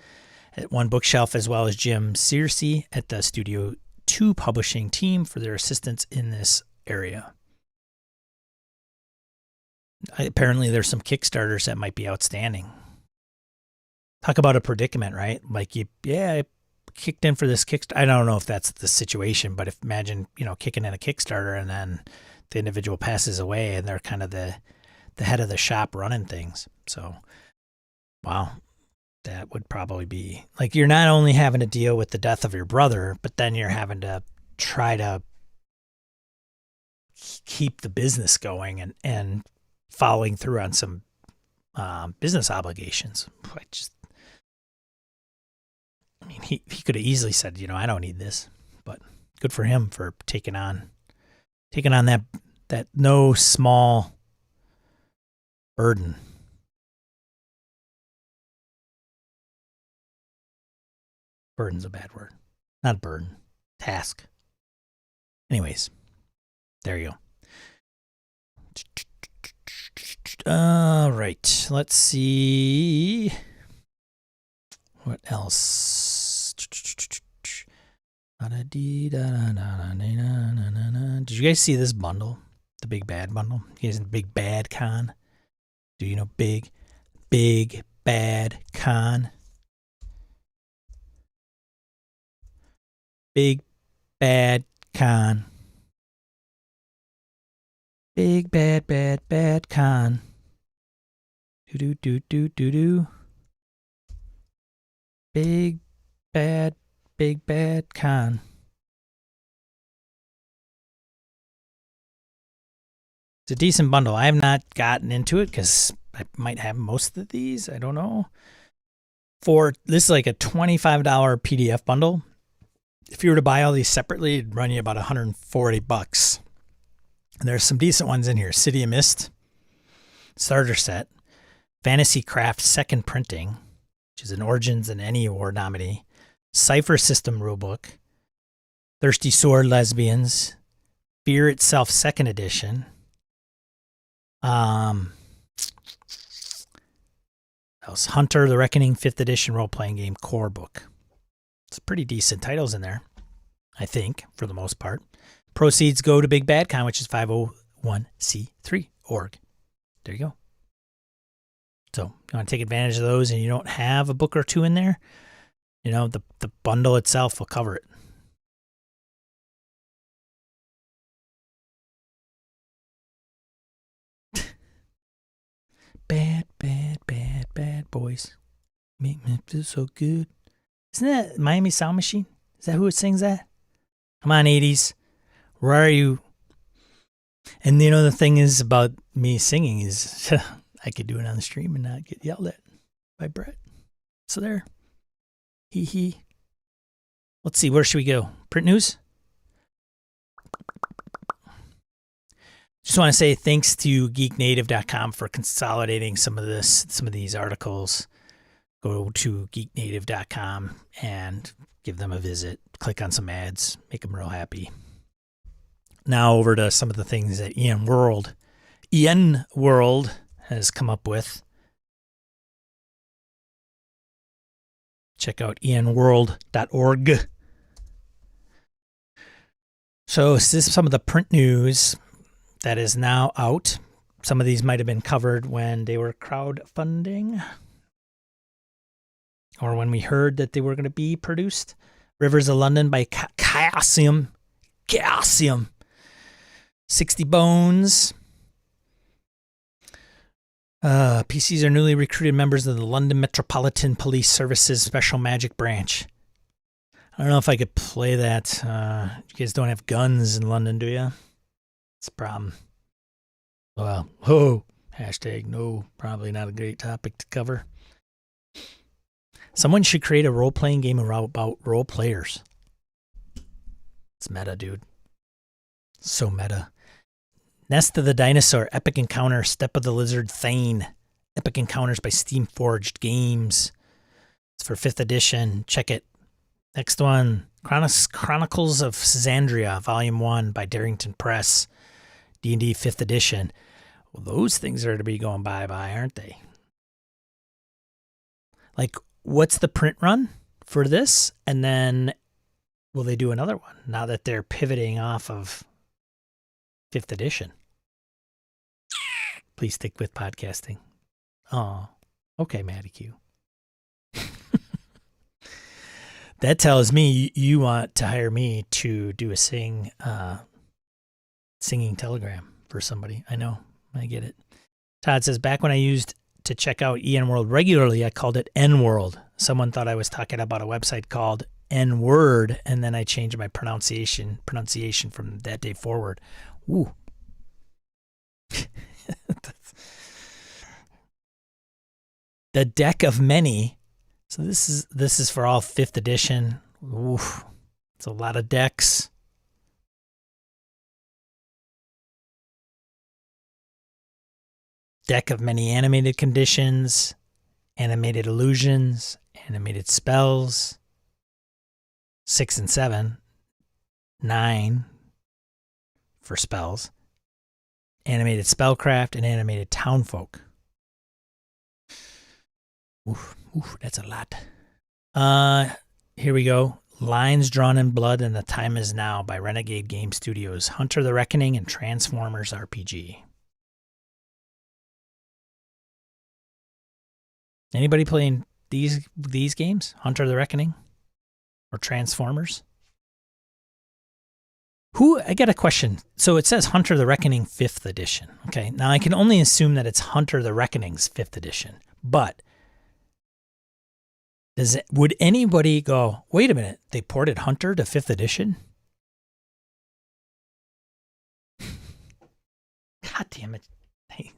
Speaker 1: at One Bookshelf, as well as Jim Searcy at the Studio 2 publishing team for their assistance in this area. Apparently, there's some Kickstarters that might be outstanding. Talk about a predicament, right? Like, I kicked in for this Kickstarter. I don't know if that's the situation, but imagine, kicking in a Kickstarter and then the individual passes away and they're kind of the head of the shop running things. So, wow, that would probably be like, you're not only having to deal with the death of your brother, but then you're having to try to keep the business going and following through on some business obligations. He could have easily said, I don't need this, but good for him for taking on that no small burden. Burden's a bad word. Not burden. Task. Anyways, there you go. All right. Let's see. What else? Did you guys see this bundle? The Big Bad bundle? You guys in the Big Bad Con? Do you know Big Bad Con? Big Bad Con. Big bad con. Do. Big bad con. It's a decent bundle. I have not gotten into it because I might have most of these. I don't know. This is like a $25 PDF bundle. If you were to buy all these separately, it'd run you about $140. And there's some decent ones in here. City of Mist, Starter Set, Fantasy Craft Second Printing, which is an Origins and Any Award nominee, Cipher System Rulebook, Thirsty Sword Lesbians, Fear Itself Second Edition, Hunter the Reckoning 5th Edition Role-Playing Game Core Book. It's pretty decent titles in there, I think, for the most part. Proceeds go to Big Bad Con, which is 501c3 org. There you go. So you want to take advantage of those and you don't have a book or two in there, the bundle itself will cover it. Bad boys. Make me feel so good. Isn't that Miami Sound Machine? Is that who sings that? Come on, 80s. Where are you? And the thing is about me singing is I could do it on the stream and not get yelled at by Brett. So there. Hee. Let's see, where should we go? Print news? Just want to say thanks to geeknative.com for consolidating some of these articles. Go to geeknative.com and give them a visit. Click on some ads. Make them real happy. Now over to some of the things that EN World has come up with. Check out enworld.org. So this is some of the print news that is now out. Some of these might have been covered when they were crowdfunding or when we heard that they were going to be produced. Rivers of London by Chaosium. 60 Bones. PCs are newly recruited members of the London Metropolitan Police Services Special Magic Branch. I don't know if I could play that. You guys don't have guns in London, do you? It's a problem. Well, hashtag no, probably not a great topic to cover. Someone should create a role-playing game about role players. It's meta, dude. So meta. Nest of the Dinosaur, Epic Encounter, Step of the Lizard Thane. Epic Encounters by Steamforged Games. It's for 5th edition. Check it. Next one, Chronicles of Xandria, Volume 1 by Darrington Press. D&D 5th edition. Well, those things are to be going bye-bye, aren't they? Like, what's the print run for this? And then will they do another one now that they're pivoting off of 5th edition? Please stick with podcasting. Oh, okay, Matty Q. That tells me you want to hire me to do a singing telegram for somebody. I know. I get it. Todd says, back when I used to check out EN-World regularly, I called it N-World. Someone thought I was talking about a website called N-Word, and then I changed my pronunciation from that day forward. Ooh. The Deck of Many. So this is for all 5th edition. Oof. It's a lot of decks. Deck of Many animated conditions, animated illusions, animated spells. 6 and 7. 9 for spells. Animated spellcraft and animated townfolk. Oof, that's a lot. Here we go. Lines Drawn in Blood and the Time Is Now by Renegade Game Studios. Hunter the Reckoning and Transformers RPG. Anybody playing these games? Hunter the Reckoning or Transformers? I got a question. So it says Hunter the Reckoning 5th edition. Okay, now I can only assume that it's Hunter the Reckoning's 5th edition. But would anybody go, wait a minute, they ported Hunter to 5th edition? God damn it. Hey,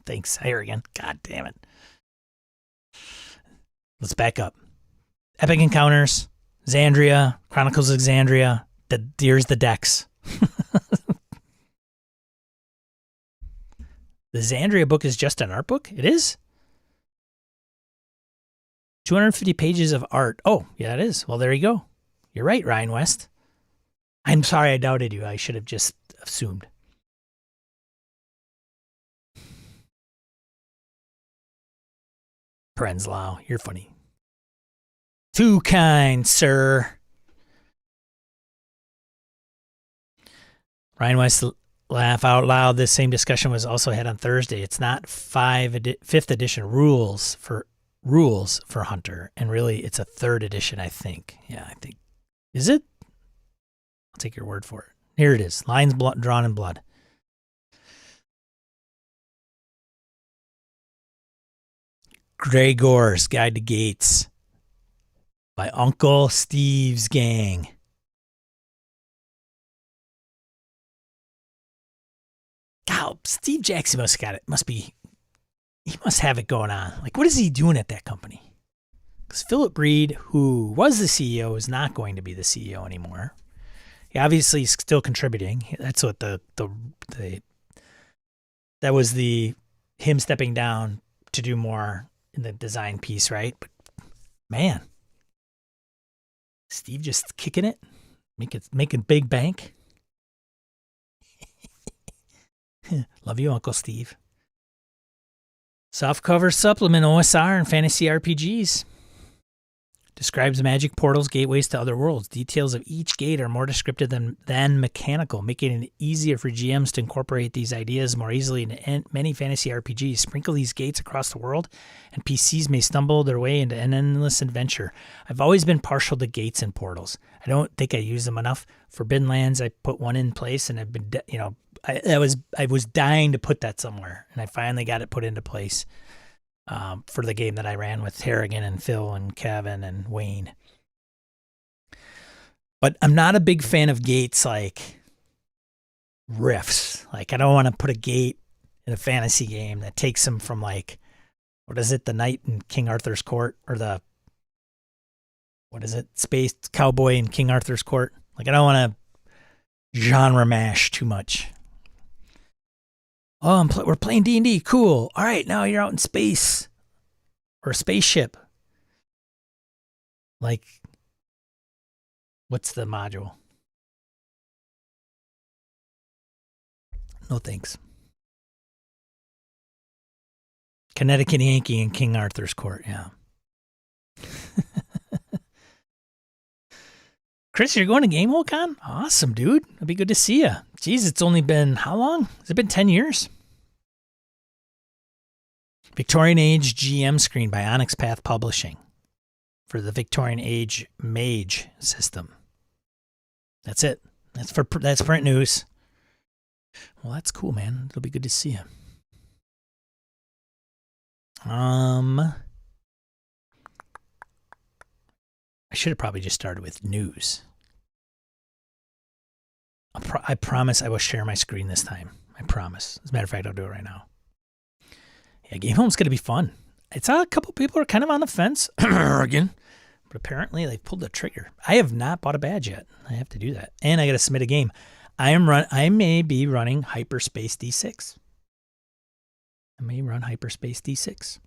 Speaker 1: thanks, Harrigan. God damn it. Let's back up. Epic Encounters, Xandria, Chronicles of Xandria. Here's the decks. The Xandria book is just an art book? It is? 250 pages of art. Oh, yeah, it is. Well, there you go. You're right, Ryan West. I'm sorry I doubted you. I should have just assumed. Prenzlau, you're funny. Too kind, sir. Ryan West, laugh out loud. This same discussion was also had on Thursday. It's not 5th edition rules for Hunter, and really it's a 3rd edition, I think. Yeah, I think. Is it? I'll take your word for it. Here it is. Lines Drawn in Blood. Gregor's Guide to Gates by Uncle Steve's Gang. God, Steve Jackson he must have it going on. Like, what is he doing at that company? Because Philip Reed, who was the CEO, is not going to be the CEO anymore. He obviously is still contributing. That's what that was him stepping down to do more in the design piece, right? But man, Steve just kicking it, making big bank. Love you, Uncle Steve. Softcover supplement OSR and fantasy RPGs. Describes magic portals, gateways to other worlds. Details of each gate are more descriptive than mechanical, making it easier for GMs to incorporate these ideas more easily into many fantasy RPGs. Sprinkle these gates across the world, and PCs may stumble their way into an endless adventure. I've always been partial to gates and portals. I don't think I use them enough. Forbidden Lands, I put one in place, and I've been, I was dying to put that somewhere, and I finally got it put into place. For the game that I ran with Harrigan and Phil and Kevin and Wayne. But I'm not a big fan of gates like rifts. Like, I don't want to put a gate in a fantasy game that takes them from, like, what is it, the knight in King Arthur's court, or the, what is it, space cowboy in King Arthur's court. Like, I don't want to genre mash too much. Oh, we're playing D&D. Cool. All right, now you're out in space. Or a spaceship. Like, what's the module? No thanks. Connecticut Yankee in King Arthur's court, yeah. Chris, you're going to GameWorldCon? Awesome, dude. It'll be good to see you. Jeez, it's only been, how long? Has it been 10 years? Victorian Age GM screen by Onyx Path Publishing for the Victorian Age Mage system. That's it. That's print news. Well, that's cool, man. It'll be good to see you. I should have probably just started with news. I promise I will share my screen this time. I promise. As a matter of fact, I'll do it right now. Yeah, Game Home's going to be fun. It's a couple people are kind of on the fence again, but apparently they've pulled the trigger. I have not bought a badge yet. I have to do that, and I got to submit a game. I may be running Hyperspace D6. I may run Hyperspace D6.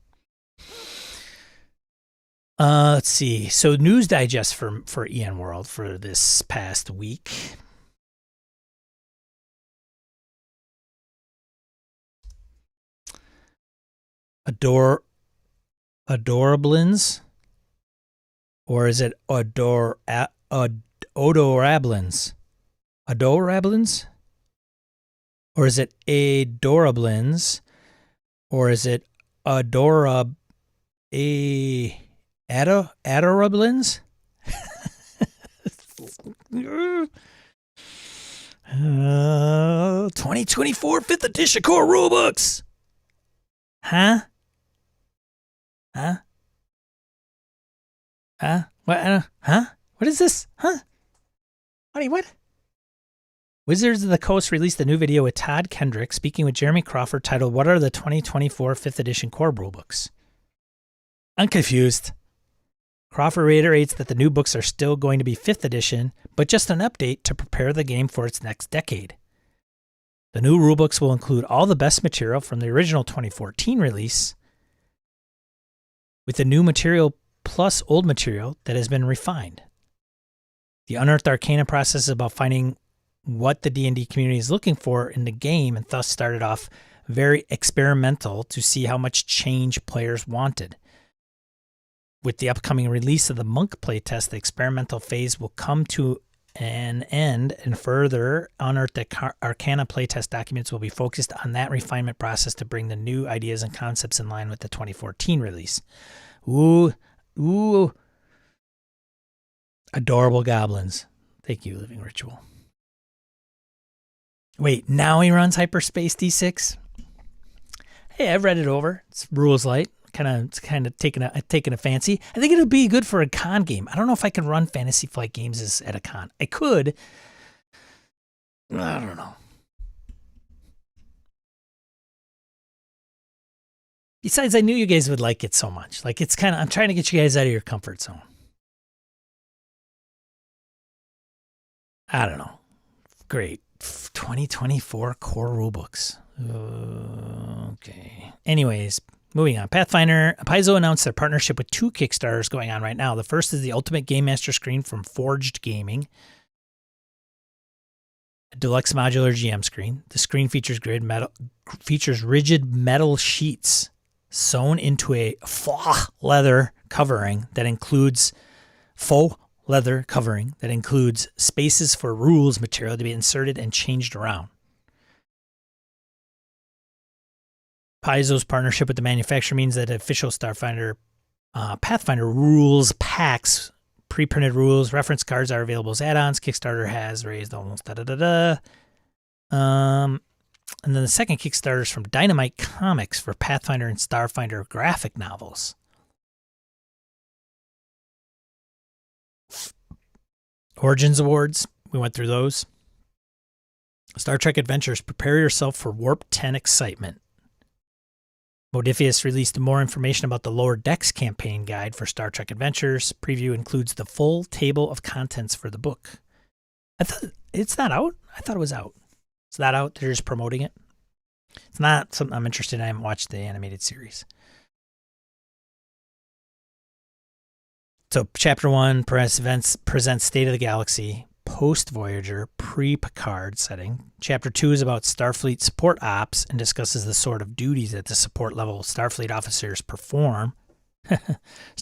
Speaker 1: Let's see. So news digest for EN World for this past week. Adorablins, or is it Odorablins? Adorablins, or is it Adorablins, or is it Adorablins? 2024 5th edition core rulebooks. Huh? What? Huh? What is this? Huh? Honey, what? Wizards of the Coast released a new video with Todd Kendrick speaking with Jeremy Crawford titled, "What are the 2024 5th edition core rulebooks?" I'm confused. Crawford reiterates that the new books are still going to be 5th edition, but just an update to prepare the game for its next decade. The new rulebooks will include all the best material from the original 2014 release, with the new material plus old material that has been refined. The Unearthed Arcana process is about finding what the D&D community is looking for in the game, and thus started off very experimental to see how much change players wanted. With the upcoming release of the Monk playtest, the experimental phase will come to an end, and further Unearthed Arcana playtest documents will be focused on that refinement process to bring the new ideas and concepts in line with the 2014 release. Ooh. Adorable goblins. Thank you, Living Ritual. Wait, now he runs Hyperspace D6? Hey, I've read it over. It's rules light. It's kind of taking a fancy. I think it'll be good for a con game. I don't know if I can run Fantasy Flight games at a con. I could. I don't know. Besides, I knew you guys would like it so much. Like, it's kind of, I'm trying to get you guys out of your comfort zone. I don't know. Great. 2024 core rulebooks. Okay. Anyways, moving on. Pathfinder. Paizo announced their partnership with 2 Kickstarters going on right now. The first is the Ultimate Game Master screen from Forged Gaming. A deluxe modular GM screen. The screen features rigid metal sheets sewn into a faux leather covering that includes spaces for rules material to be inserted and changed around. Paizo's partnership with the manufacturer means that official Starfinder Pathfinder rules packs, pre-printed rules, reference cards are available as add-ons. Kickstarter has raised almost and then the second Kickstarter is from Dynamite Comics for Pathfinder and Starfinder graphic novels. Origins Awards, we went through those. Star Trek Adventures, prepare yourself for Warp 10 excitement. Modiphius released more information about the Lower Decks campaign guide for Star Trek Adventures. Preview includes the full table of contents for the book. I thought it's not out. I thought it was out. It's not out. They're just promoting it. It's not something I'm interested in. I haven't watched the animated series. So Chapter 1 presents State of the Galaxy, post-Voyager, pre-Picard setting. Chapter 2 is about Starfleet support ops and discusses the sort of duties that the support level Starfleet officers perform.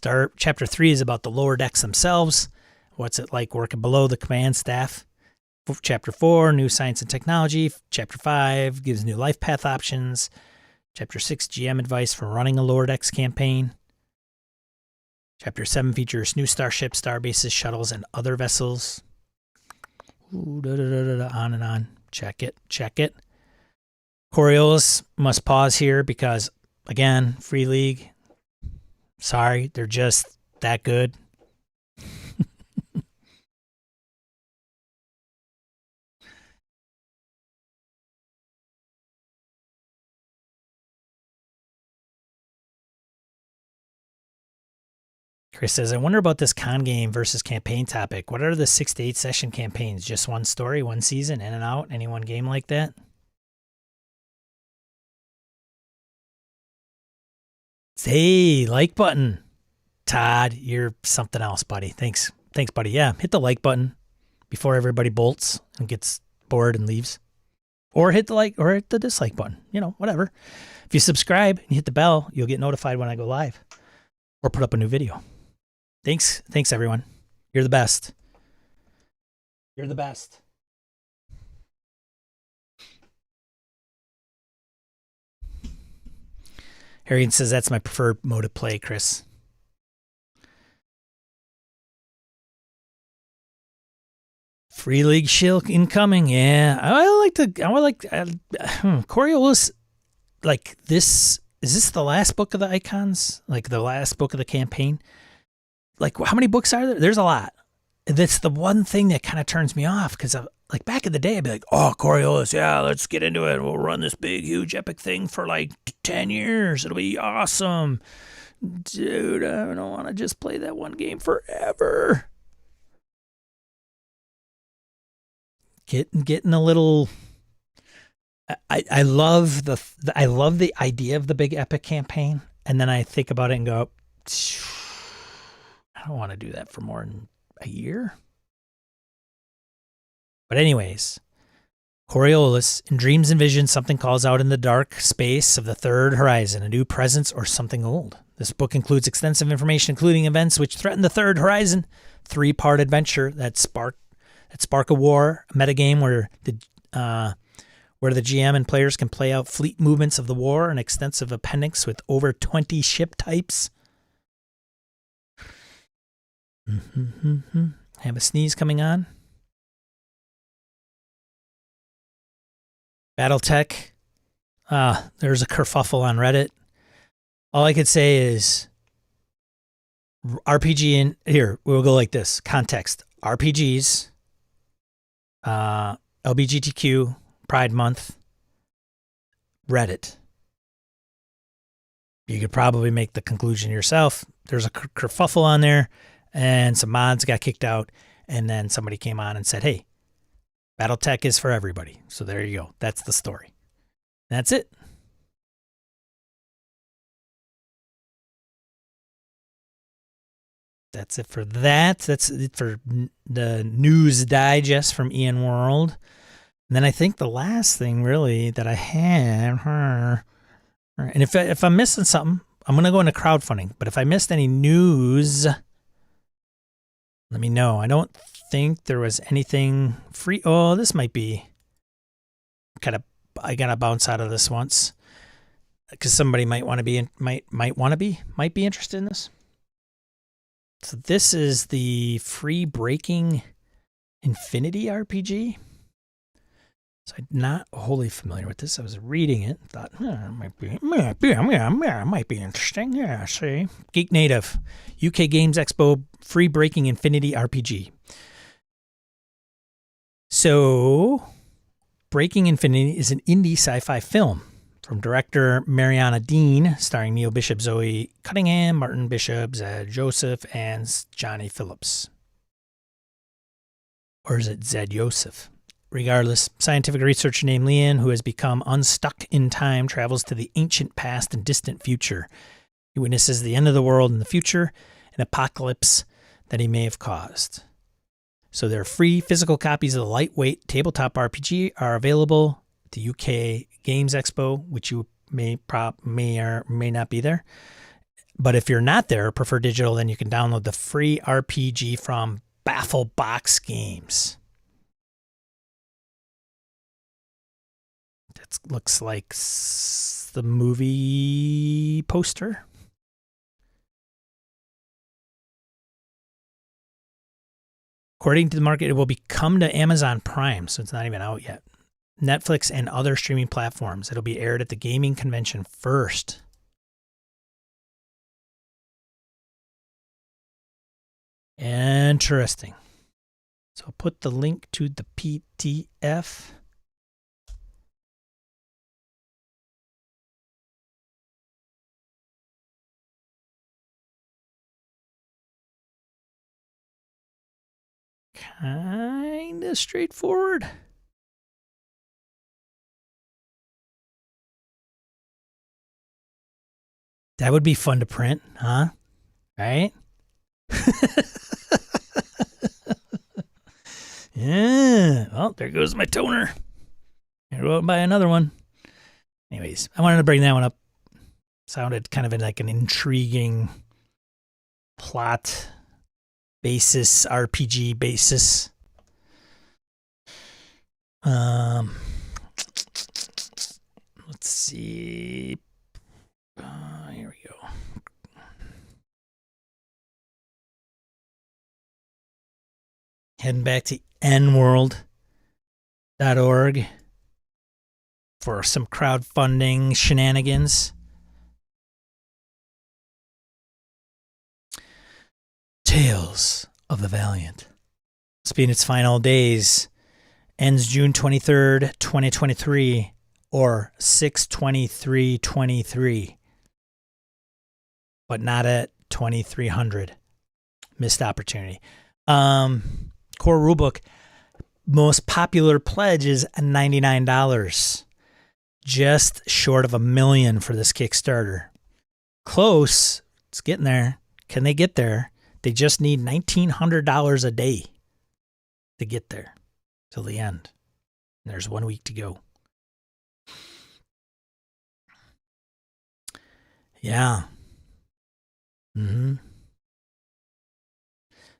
Speaker 1: Chapter 3 is about the lower decks themselves. What's it like working below the command staff? Chapter 4, new science and technology. Chapter 5 gives new life path options. Chapter 6, GM advice for running a lower decks campaign. Chapter 7 features new starships, starbases, shuttles, and other vessels. Ooh, on and on. Check it. Coriolis must pause here because, again, Free League. Sorry, they're just that good. Chris says, I wonder about this con game versus campaign topic. What are the 6 to 8 session campaigns? Just one story, one season, in and out? Any one game like that? Hey, like button. Todd, you're something else, buddy. Thanks, buddy. Yeah, hit the like button before everybody bolts and gets bored and leaves. Or hit the dislike button. Whatever. If you subscribe and hit the bell, you'll get notified when I go live or put up a new video. Thanks, everyone. You're the best. Harrigan says that's my preferred mode of play, Chris. Free League shill incoming. Yeah, Coriolis. Like this. Is this the last book of the icons? Like the last book of the campaign? Like, how many books are there? There's a lot. That's the one thing that kind of turns me off because, like, back in the day, I'd be like, oh, Coriolis, yeah, let's get into it. We'll run this big, huge, epic thing for like 10 years. It'll be awesome. Dude, I don't want to just play that one game forever. Getting a little... I love the idea of the big epic campaign, and then I think about it and go, I don't want to do that for more than a year. But anyways, Coriolis, in dreams and visions, something calls out in the dark space of the third horizon, a new presence or something old. This book includes extensive information, including events which threaten the third horizon. 3-part adventure that spark a war, a metagame where the GM and players can play out fleet movements of the war, an extensive appendix with over 20 ship types. Have a sneeze coming on. Battletech. There's a kerfuffle on Reddit. All I could say is RPG in here. We'll go like this. Context. RPGs. LGBTQ. Pride Month. Reddit. You could probably make the conclusion yourself. There's a kerfuffle on there, and some mods got kicked out, and then somebody came on and said, hey, Battletech is for everybody. So there you go. That's the story. That's it. That's it for that. That's it for the news digest from Ian World. And then I think the last thing really that I have All right. And if I'm missing something, I'm going to go into crowdfunding. But if I missed any news, let me know. I don't think there was anything free. Oh, this might be I got to bounce out of this once because somebody might be interested in this. So this is the free Breaking Infinity RPG. So I'm not wholly familiar with this. I was reading it and thought, it might be interesting. Yeah, see. Geek Native, UK Games Expo, free Breaking Infinity RPG. So, Breaking Infinity is an indie sci-fi film from director Mariana Dean, starring Neil Bishop, Zoe Cunningham, Martin Bishop, Zed Joseph, and Johnny Phillips. Or is it Zed Joseph? Regardless, scientific researcher named Leanne, who has become unstuck in time, travels to the ancient past and distant future. He witnesses the end of the world in the future, an apocalypse that he may have caused. So their free physical copies of the lightweight tabletop RPG are available at the UK Games Expo, which you may or may not be there. But if you're not there or prefer digital, then you can download the free RPG from Bafflebox Games. That looks like the movie poster. According to the market, it will come to Amazon Prime, so it's not even out yet. Netflix and other streaming platforms. It'll be aired at the gaming convention first. Interesting. So I'll put the link to the PDF. Kind of straightforward. That would be fun to print, huh? Right? Yeah. Well, there goes my toner. I go out and buy another one. Anyways, I wanted to bring that one up. Sounded kind of like an intriguing plot basis, RPG basis. Let's see. Here we go. Heading back to nworld.org for some crowdfunding shenanigans. Tales of the Valiant. It's been its final days. Ends June 23rd, 2023, or 6/23/23. But not at 2300. Missed opportunity. Core rulebook. Most popular pledge is $99. Just short of $1 million for this Kickstarter. Close. It's getting there. Can they get there? They just need $1,900 a day to get there till the end. And there's 1 week to go. Yeah.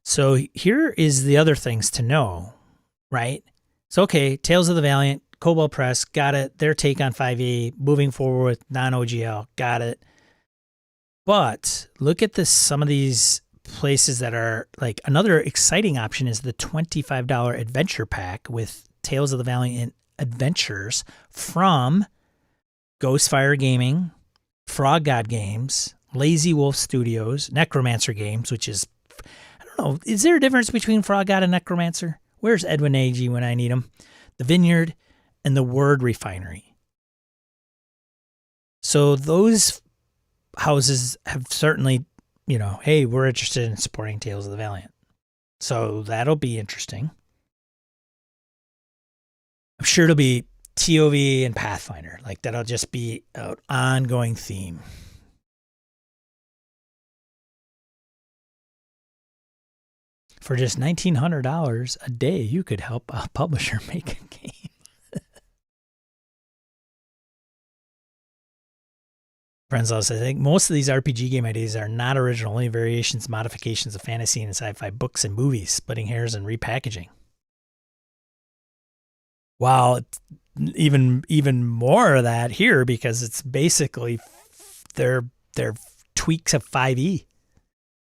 Speaker 1: So here is the other things to know, right? So, okay, Tales of the Valiant, Cobalt Press, got it. Their take on 5e, moving forward with non-OGL, got it. But look at this. Some of these places that are like another exciting option is the $25 adventure pack with Tales of the Valiant Adventures from Ghostfire Gaming, Frog God Games, Lazy Wolf Studios, Necromancer Games, which is, I don't know, is there a difference between Frog God and Necromancer? Where's Edwin Agee when I need him? The Vineyard and the Word Refinery. So those houses have certainly, you know, hey, we're interested in supporting Tales of the Valiant. So that'll be interesting. I'm sure it'll be TOV and Pathfinder. Like that'll just be an ongoing theme. For just $1,900 a day, you could help a publisher make a game. Prenzlau says, I think most of these RPG game ideas are not original, only variations, modifications of fantasy and sci-fi books and movies, splitting hairs and repackaging. Wow, even more of that here because it's basically their tweaks of 5e.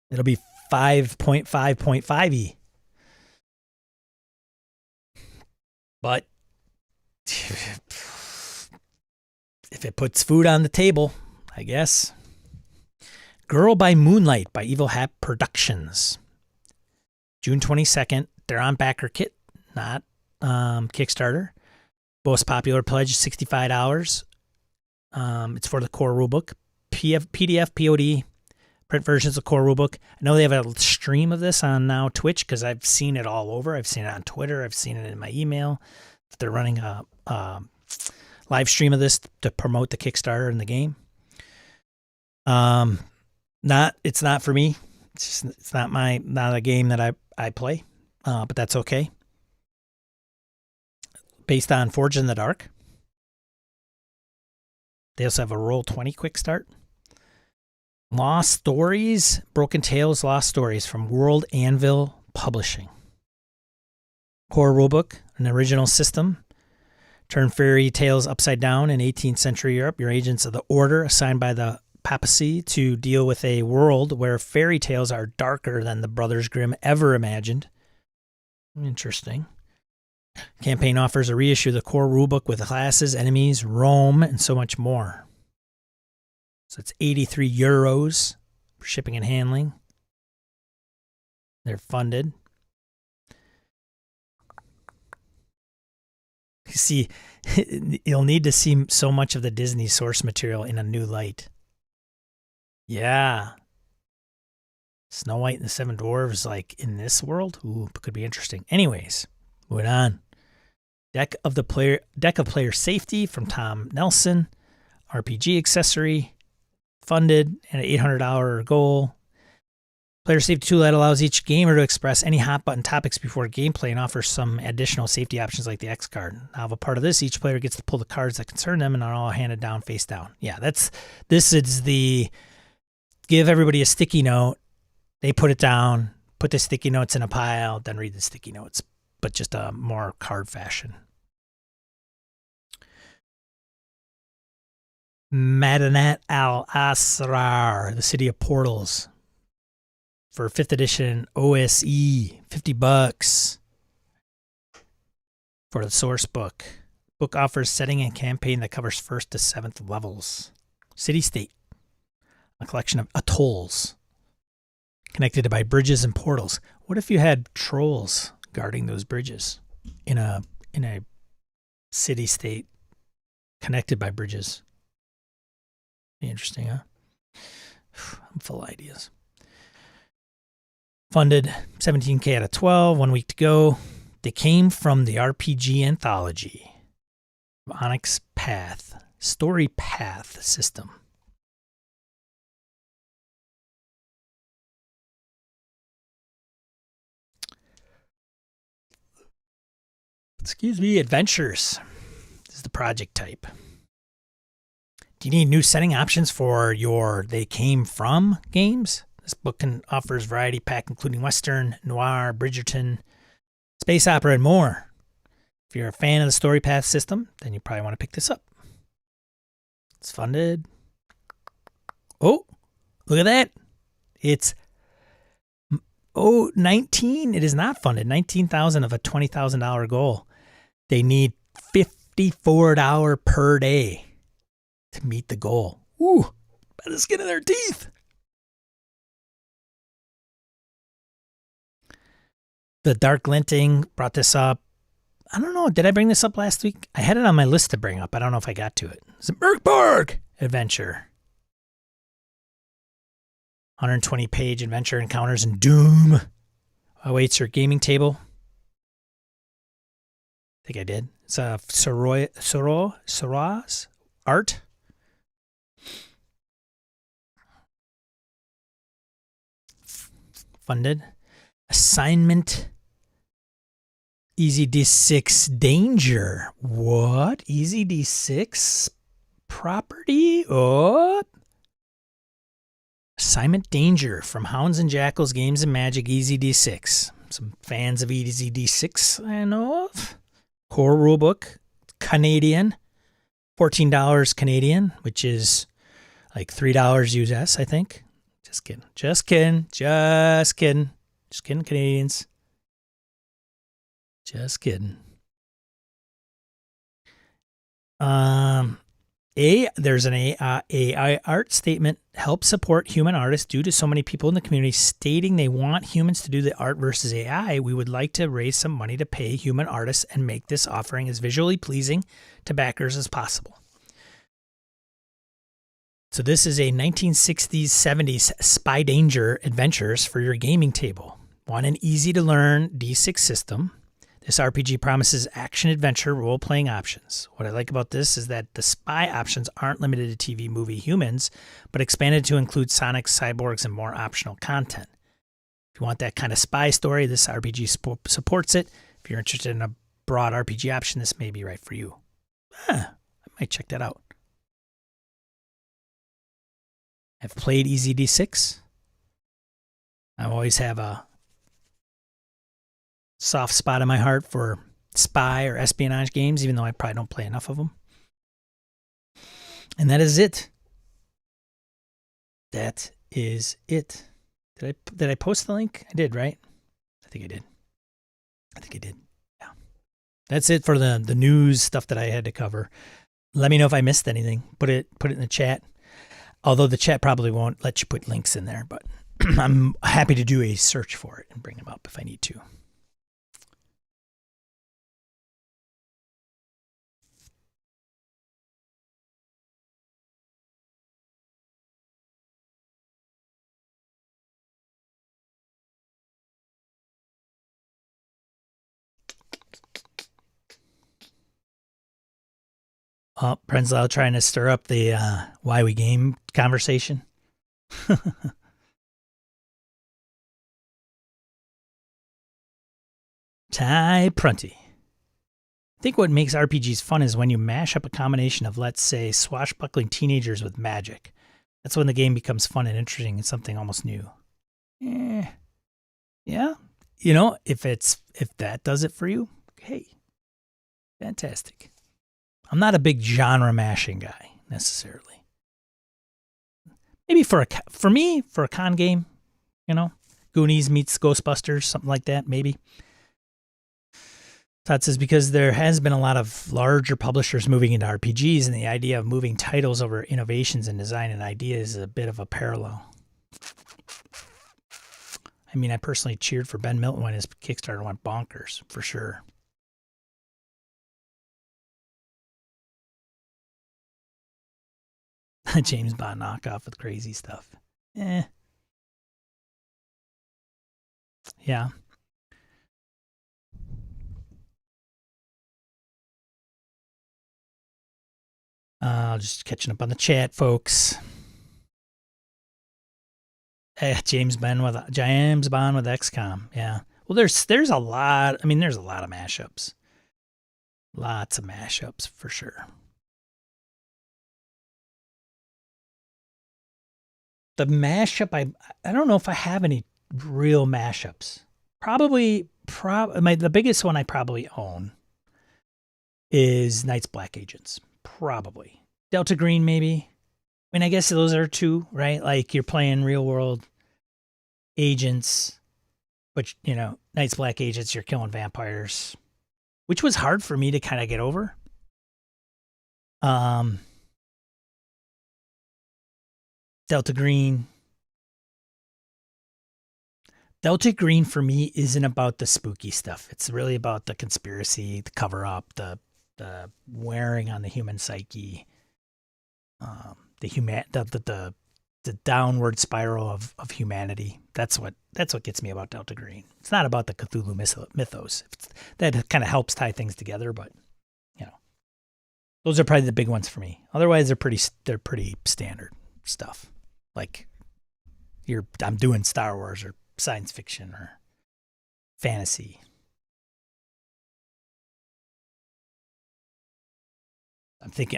Speaker 1: It'll be 5.5.5e. But if it puts food on the table, I guess. Girl by Moonlight by Evil Hat Productions. June 22nd. They're on backer kit, not Kickstarter. Most popular pledge is $65. It's for the core rulebook. PDF, POD, print versions of core rulebook. I know they have a stream of this on now Twitch because I've seen it all over. I've seen it on Twitter. I've seen it in my email. They're running a live stream of this to promote the Kickstarter and the game. It's not for me. It's not a game that I play, but that's okay. Based on Forged in the Dark. They also have a Roll20 quick start. Lost Stories, Broken Tales, Lost Stories from World Anvil Publishing. Core rulebook, an original system. Turn fairy tales upside down in 18th century Europe. You're agents of the Order assigned by the papacy to deal with a world where fairy tales are darker than the Brothers Grimm ever imagined. Interesting. Campaign offers a reissue of the core rulebook with classes, enemies, Rome, and so much more. So it's €83 for shipping and handling. They're funded. You see, you'll need to see so much of the Disney source material in a new light. Yeah. Snow White and the Seven Dwarves, like in this world? Ooh, could be interesting. Anyways, moving on. Deck of Player Safety from Tom Nelson. RPG accessory. Funded and an $800 goal. Player safety tool that allows each gamer to express any hot button topics before gameplay and offers some additional safety options like the X card. Now, as a part of this, each player gets to pull the cards that concern them and are all handed down face down. Yeah, this is the give everybody a sticky note. They put it down, put the sticky notes in a pile, then read the sticky notes, but just a more card fashion. Madinat al-Asrar, the City of Portals. For 5th edition OSE, $50 for the source book. Book offers setting and campaign that covers 1st to 7th levels. City State, a collection of atolls connected by bridges and portals. What if you had trolls guarding those bridges in a city state connected by bridges? Be interesting, huh? I'm full of ideas. Funded $17K out of 12, 1 week to go. They came from the RPG anthology, Onyx Path, Story Path system. Excuse me, adventures. This is the project type. Do you need new setting options for your They Came From games? This book offers variety pack, including Western, Noir, Bridgerton, Space Opera, and more. If you're a fan of the Story Path system, then you probably want to pick this up. It's funded. Oh, look at that. It's 19. It is not funded. $19,000 of a $20,000 goal. They need $54 per day to meet the goal. Ooh, by the skin of their teeth. The Dark Glinting brought this up. I don't know. Did I bring this up last week? I had it on my list to bring up. I don't know if I got to it. It's a Merkborg adventure. 120-page adventure encounters in Doom awaits your gaming table. I think I did. It's a Soro's art. Funded. Assignment. Easy D6 Danger. What? Easy D6 property? What? Assignment Danger from Hounds and Jackals Games and Magic Easy D6. Some fans of Easy D6 I know of. Core rulebook, Canadian, $14 Canadian, which is like $3 US, I think. Just kidding. Just kidding. Just kidding. Just kidding, Canadians. Just kidding. There's an AI art statement. Help support human artists due to so many people in the community stating they want humans to do the art versus AI. We would like to raise some money to pay human artists and make this offering as visually pleasing to backers as possible. So this is a 1960s, 70s spy danger adventures for your gaming table. Want an easy to learn D6 system. This RPG promises action-adventure role-playing options. What I like about this is that the spy options aren't limited to TV, movie, humans, but expanded to include sonics, cyborgs, and more optional content. If you want that kind of spy story, this RPG supports it. If you're interested in a broad RPG option, this may be right for you. I might check that out. I've played Easy D6. I always have a soft spot in my heart for spy or espionage games, even though I probably don't play enough of them. And that is it. That is it. Did I post the link? I did, right? I think I did. Yeah. That's it for the news stuff that I had to cover. Let me know if I missed anything. Put it in the chat. Although the chat probably won't let you put links in there, but I'm happy to do a search for it and bring them up if I need to. Oh, Prenzlau trying to stir up the why we game conversation. Ty Prunty. I think what makes RPGs fun is when you mash up a combination of, let's say, swashbuckling teenagers with magic. That's when the game becomes fun and interesting and something almost new. Yeah. You know, if that does it for you, hey, fantastic. I'm not a big genre mashing guy necessarily. Maybe for a con game, you know, Goonies meets Ghostbusters, something like that, maybe. Todd says because there has been a lot of larger publishers moving into RPGs, and the idea of moving titles over innovations in design and ideas is a bit of a parallel. I mean, I personally cheered for Ben Milton when his Kickstarter went bonkers, for sure. James Bond knockoff with crazy stuff. Yeah. Just catching up on the chat, folks. James Bond with XCOM. Yeah. Well, there's a lot. I mean, there's a lot of mashups. Lots of mashups for sure. The mashup, I don't know if I have any real mashups. The biggest one I probably own is Night's Black Agents. Probably. Delta Green, maybe. I mean, I guess those are two, right? Like you're playing real world agents, but you know, Night's Black Agents, you're killing vampires, which was hard for me to kind of get over. Delta Green for me isn't about the spooky stuff. It's really about the conspiracy, the cover up, the wearing on the human psyche, the downward spiral of humanity. That's what gets me about Delta Green. It's not about the Cthulhu mythos. That kind of helps tie things together, but you know, those are probably the big ones for me. Otherwise, they're pretty standard stuff. Like I'm doing Star Wars or science fiction or fantasy.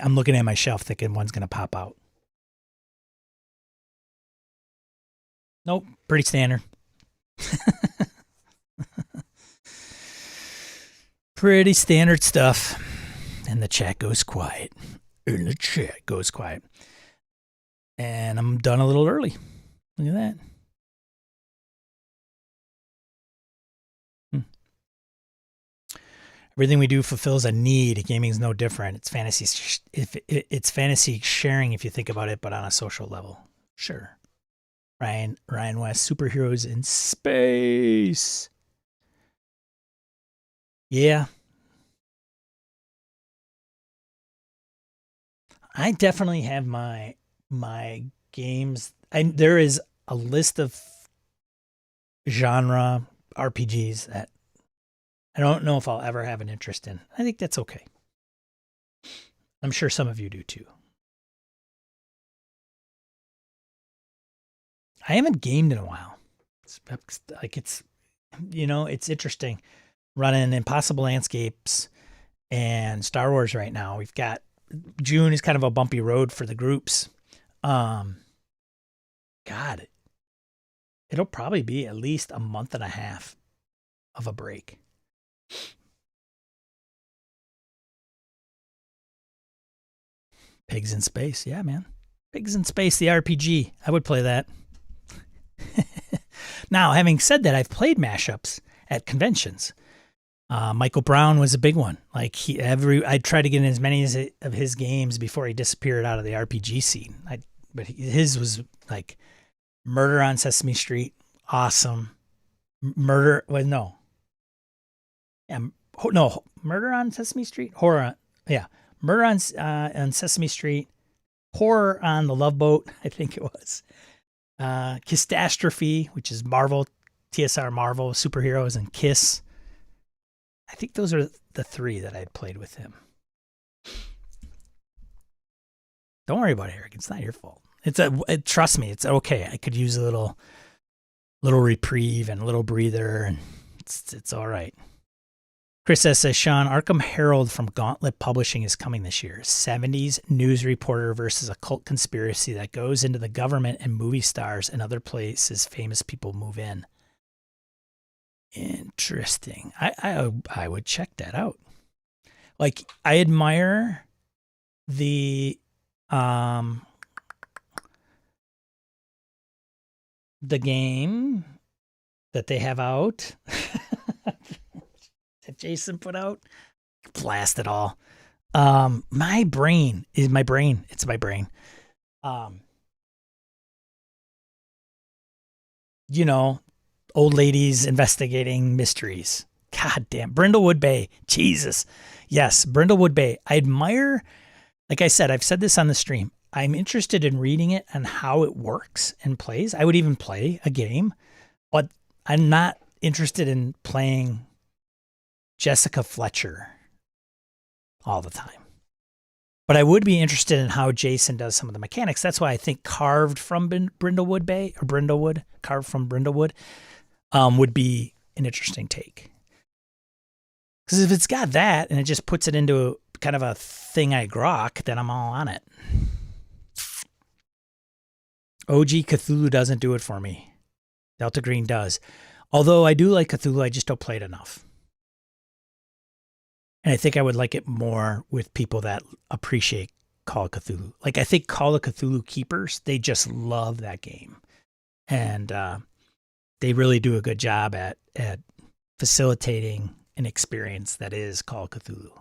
Speaker 1: I'm looking at my shelf thinking one's going to pop out. Nope, pretty standard. Pretty standard stuff. And the chat goes quiet. And the chat goes quiet. And I'm done a little early. Look at that. Everything we do fulfills a need. Gaming is no different. It's fantasy. It's fantasy sharing if you think about it, but on a social level. Sure. Ryan West, superheroes in space. Yeah. I definitely have my games. There is a list of genre RPGs that I don't know if I'll ever have an interest in. I think that's okay. I'm sure some of you do too. I haven't gamed in a while. It's interesting running Impossible Landscapes and Star Wars right now. We've got June is kind of a bumpy road for the groups. God, it'll probably be at least a month and a half of a break. Pigs in Space. Yeah, man. Pigs in Space, the RPG. I would play that. Now, having said that, I've played mashups at conventions. Michael Brown was a big one. Like I tried to get in as many of his games before he disappeared out of the RPG scene. But his was like Murder on Sesame Street, awesome. Murder on Sesame Street, horror. Yeah, Murder on Sesame Street, horror on the Love Boat. I think it was. Kissastrophe, which is Marvel, TSR Marvel superheroes, and Kiss. I think those are the three that I had played with him. Don't worry about it, Eric. It's not your fault. Trust me, it's okay. I could use a little reprieve and a little breather, and it's all right. Chris S. says, Sean, Arkham Herald from Gauntlet Publishing is coming this year. 70s news reporter versus a cult conspiracy that goes into the government and movie stars and other places famous people move in. Interesting. I would check that out. Like, I admire the game that they have out that Jason put out. Blast it all. My brain. It's my brain. Old ladies investigating mysteries. God damn. Brindlewood Bay. Jesus. Yes, Brindlewood Bay. I admire, like I said, I've said this on the stream. I'm interested in reading it and how it works and plays. I would even play a game, but I'm not interested in playing Jessica Fletcher all the time. But I would be interested in how Jason does some of the mechanics. That's why I think Carved from Brindlewood Bay, or Brindlewood, Carved from Brindlewood, would be an interesting take. Because if it's got that and it just puts it into kind of a thing I grok, then I'm all on it. OG Cthulhu doesn't do it for me. Delta Green does. Although I do like Cthulhu, I just don't play it enough. And I think I would like it more with people that appreciate Call of Cthulhu. Like, I think Call of Cthulhu keepers, they just love that game. And they really do a good job at facilitating an experience that is Call of Cthulhu.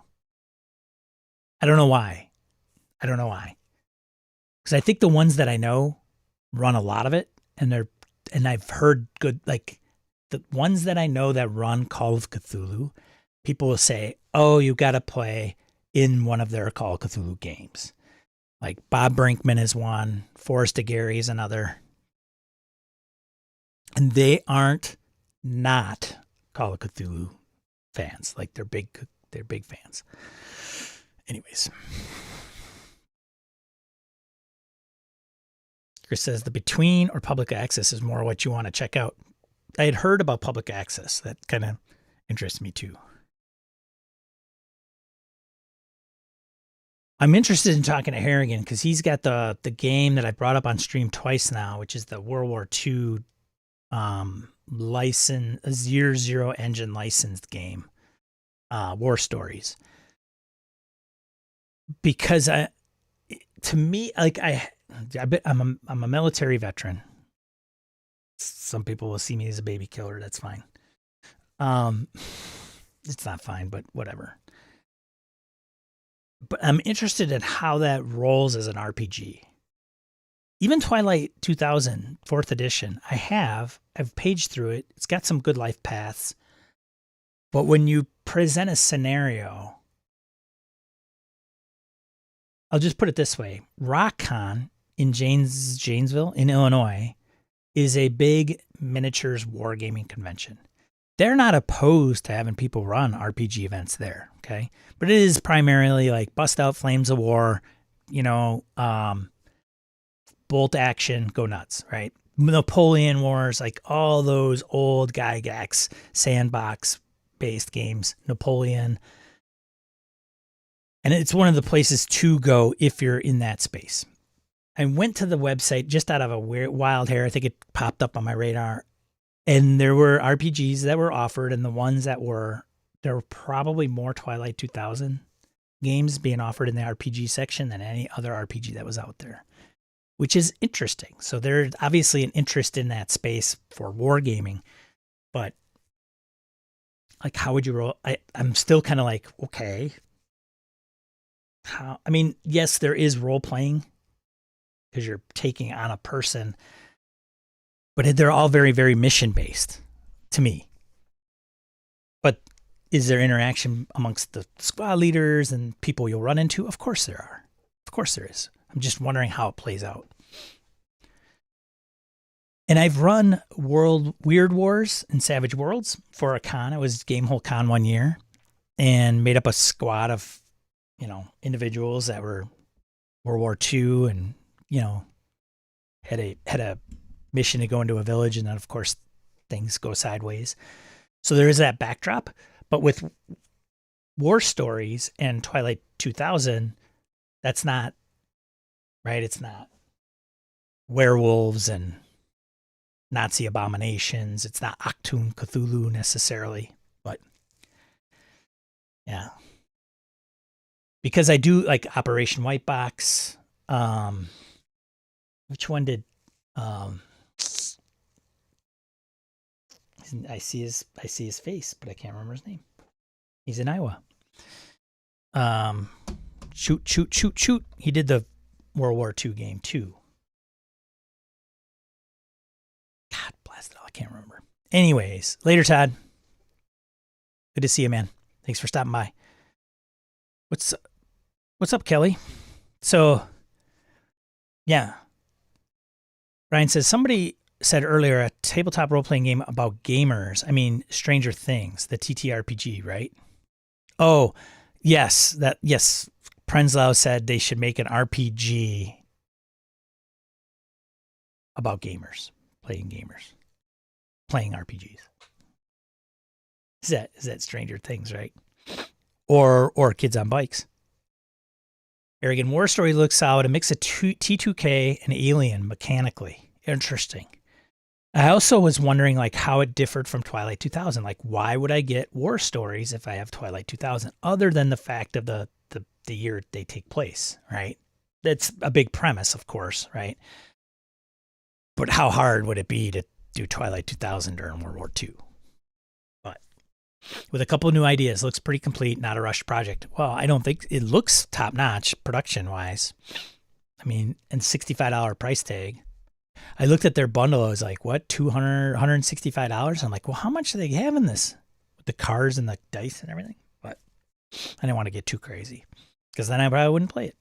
Speaker 1: I don't know why. Because I think the ones that I know run a lot of it, and I've heard good, like the ones that I know that run Call of Cthulhu, people will say, oh, you got to play in one of their Call of Cthulhu games. Like Bob Brinkman is one, Forrest Aguirre is another. And they aren't not Call of Cthulhu fans. Like they're big fans. Anyways. Chris says the between or public access is more what you want to check out. I had heard about public access. That kind of interests me too. I'm interested in talking to Harrigan because he's got the game that I brought up on stream twice now, which is the World War II license, a 0 engine licensed game, War Stories. Because to me, like I'm a military veteran. Some people will see me as a baby killer. That's fine. It's not fine, but whatever. But I'm interested in how that rolls as an RPG. Even Twilight 2000, 4th edition, I've paged through it. It's got some good life paths. But when you present a scenario, I'll just put it this way. RockCon in Janesville, in Illinois, is a big miniatures wargaming convention. They're not opposed to having people run RPG events there, okay? But it is primarily like bust out flames of war, bolt action, go nuts, right? Napoleon Wars, like all those old Gygax sandbox-based games, Napoleon. And it's one of the places to go if you're in that space. I went to the website just out of a wild hair. I think it popped up on my radar. And there were RPGs that were offered, and the ones that were, there were probably more Twilight 2000 games being offered in the RPG section than any other RPG that was out there, which is interesting. So there's obviously an interest in that space for wargaming, but like, how would you roll? I'm still kind of like, okay. Yes, there is role playing because you're taking on a person, but they're all very, very mission based to me. But is there interaction amongst the squad leaders and people you'll run into? Of course there are. Of course there is. I'm just wondering how it plays out. And I've run Weird Wars and Savage Worlds for a con. It was Gamehole Con one year, and made up a squad of, individuals that were World War II and, had a mission to go into a village, and then of course things go sideways. So there is that backdrop. But with War Stories and Twilight 2000, that's not right. It's not werewolves and Nazi abominations. It's not Achtung Cthulhu necessarily, but yeah. Because I do like Operation White Box. Which one did I see his face, but I can't remember his name. He's in Iowa. Shoot. He did the World War II game too. God blast it all. I can't remember. Anyways, later, Todd. Good to see you, man. Thanks for stopping by. What's up, Kelly? So, yeah. Ryan says, somebody said earlier a tabletop role-playing game about gamers. I mean, Stranger Things, the TTRPG, right? Oh, yes. Yes. Prenzlau said they should make an RPG about gamers, playing RPGs. Is that Stranger Things, right? Or Kids on Bikes. Arrogant War Story looks solid. A mix of T2K and Alien mechanically. Interesting. I also was wondering like how it differed from Twilight 2000. Like, why would I get War Stories if I have Twilight 2000, other than the fact of the year they take place, right? That's a big premise, of course, right? But how hard would it be to do Twilight 2000 during World War II? But with a couple of new ideas, looks pretty complete, not a rushed project. Well, I don't think it looks top notch production wise. I mean, and $65 price tag. I looked at their bundle. I was like, what, $200, $165? I'm like, well, how much do they have in this? With the cards and the dice and everything? But I didn't want to get too crazy because then I probably wouldn't play it.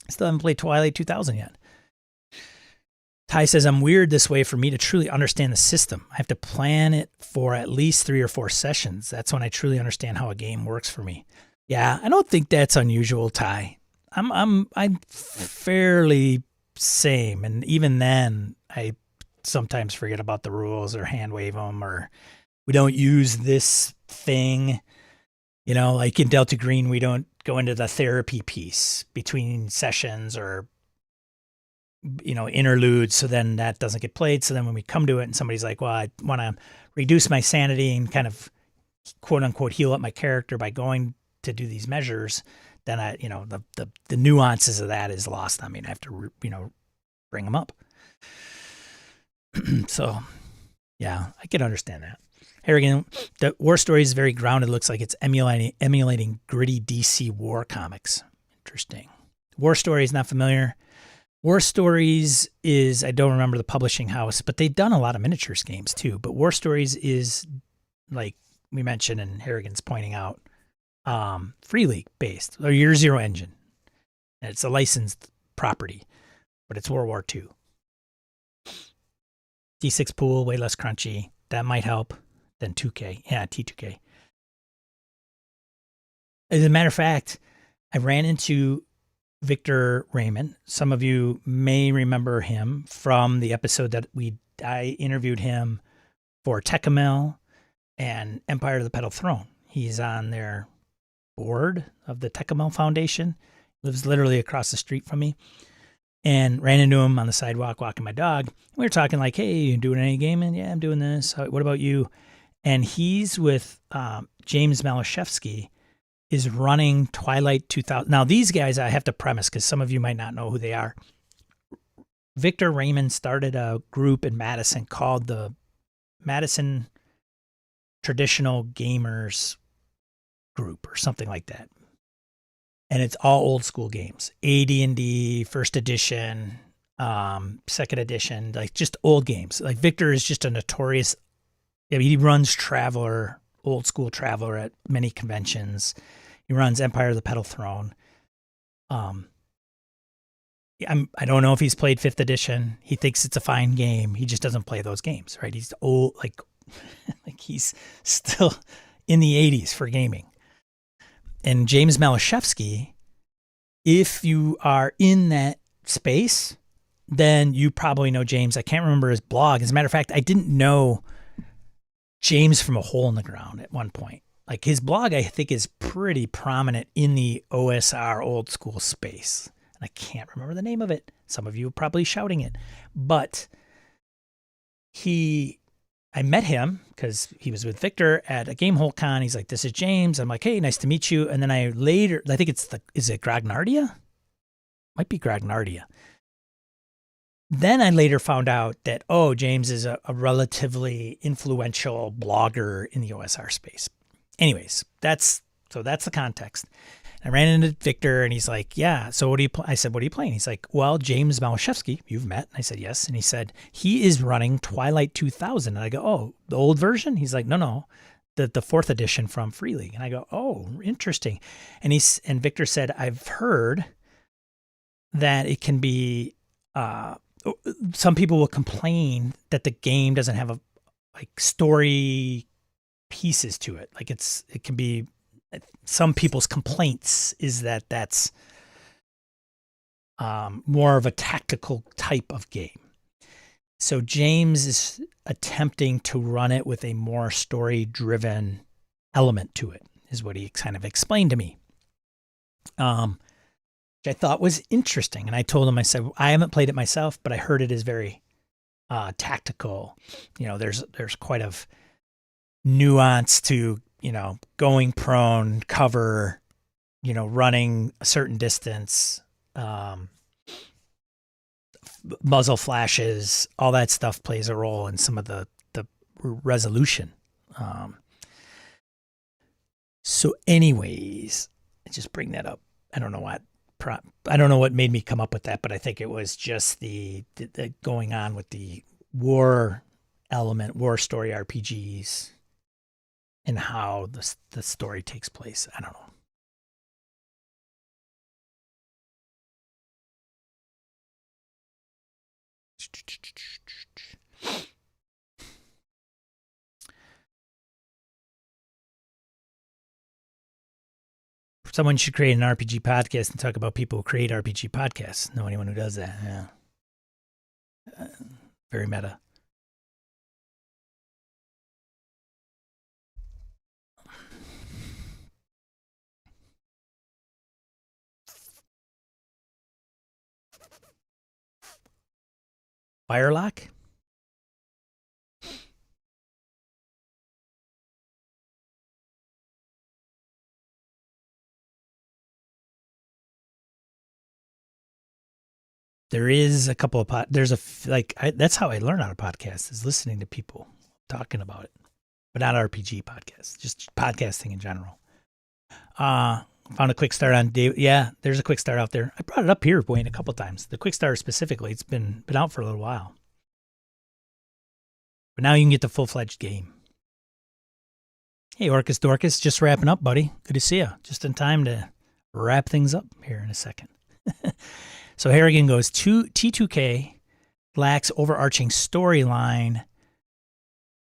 Speaker 1: I still haven't played Twilight 2000 yet. Ty says, I'm weird this way for me to truly understand the system. I have to plan it for at least 3 or 4 sessions. That's when I truly understand how a game works for me. Yeah, I don't think that's unusual, Ty. I'm fairly same, and even then I sometimes forget about the rules or hand wave them, or we don't use this thing, like in Delta Green we don't go into the therapy piece between sessions, or interludes, so then that doesn't get played. So then when we come to it and somebody's like, well, I want to reduce my sanity and kind of quote unquote heal up my character by going to do these measures, then the nuances of that is lost on me, and I have to bring them up. So yeah, I can understand that. Harrigan, the war story is very grounded. Looks like it's emulating gritty DC war comics. Interesting. War story is not familiar. War Stories is, I don't remember the publishing house, but they've done a lot of miniatures games too. But War Stories is, like we mentioned and Harrigan's pointing out, Free League based, or Year Zero engine. And it's a licensed property, but it's World War II. D6 pool, way less crunchy. That might help than 2K. Yeah, T2K. As a matter of fact, I ran into Victor Raymond. Some of you may remember him from the episode that I interviewed him for Tecamel and Empire of the Petal Throne. He's on their board of the Tecamel Foundation. Lives literally across the street from me. And ran into him on the sidewalk walking my dog. We were talking like, hey, you doing any gaming? Yeah, I'm doing this. What about you? And he's with James Malashevsky, is running Twilight 2000. Now, these guys, I have to premise because some of you might not know who they are. Victor Raymond started a group in Madison called the Madison Traditional Gamers Group or something like that. And it's all old school games. AD&D, first edition, second edition, like just old games. Like Victor is just a notorious, he runs Traveler, old school Traveler at many conventions. He runs Empire of the Petal Throne. I don't know if he's played 5th edition. He thinks it's a fine game. He just doesn't play those games, right? He's old, like he's still in the 80s for gaming. And James Malashevsky, if you are in that space, then you probably know James. I can't remember his blog. As a matter of fact, I didn't know James from a hole in the ground at one point. Like his blog, I think, is pretty prominent in the OSR old school space. And I can't remember the name of it. Some of you are probably shouting it. But I met him because he was with Victor at a Game Hole Con. He's like, this is James. I'm like, hey, nice to meet you. And then I think is it Grognardia? Might be Grognardia. Then I later found out that, James is a relatively influential blogger in the OSR space. Anyways, that's the context. I ran into Victor and he's like, yeah, so what do you play? I said, what are you playing? He's like, well, James Malashevsky, you've met. And I said, yes. And he said, he is running Twilight 2000. And I go, oh, the old version? He's like, no, the 4th edition from Free League. And I go, oh, interesting. And Victor said, I've heard that it can be, some people will complain that the game doesn't have story pieces to it. Like it can be, some people's complaints is that that's more of a tactical type of game. So James is attempting to run it with a more story-driven element to it, is what he kind of explained to me. Which I thought was interesting. And I told him, I said, I haven't played it myself, but I heard it is very tactical. There's quite a nuance to, going prone, cover, running a certain distance, muzzle flashes, all that stuff plays a role in some of the resolution. So anyways, I just bring that up. I don't know what made me come up with that, but I think it was just the going on with the war element, war story RPGs, and how the story takes place. I don't know. Someone should create an RPG podcast and talk about people who create RPG podcasts. Know anyone who does that? Yeah. Very meta. Firelock? There is a couple of that's how I learn how to podcast, is listening to people talking about it, but not RPG podcasts, just podcasting in general. Found a quick start on Dave. Yeah, there's a quick start out there. I brought it up here, Wayne, a couple times. The quick start specifically, it's been out for a little while, but now you can get the full-fledged game. Hey, Orcus Dorcas, just wrapping up, buddy. Good to see you. Just in time to wrap things up here in a second. So Harrigan goes, T2K lacks overarching storyline.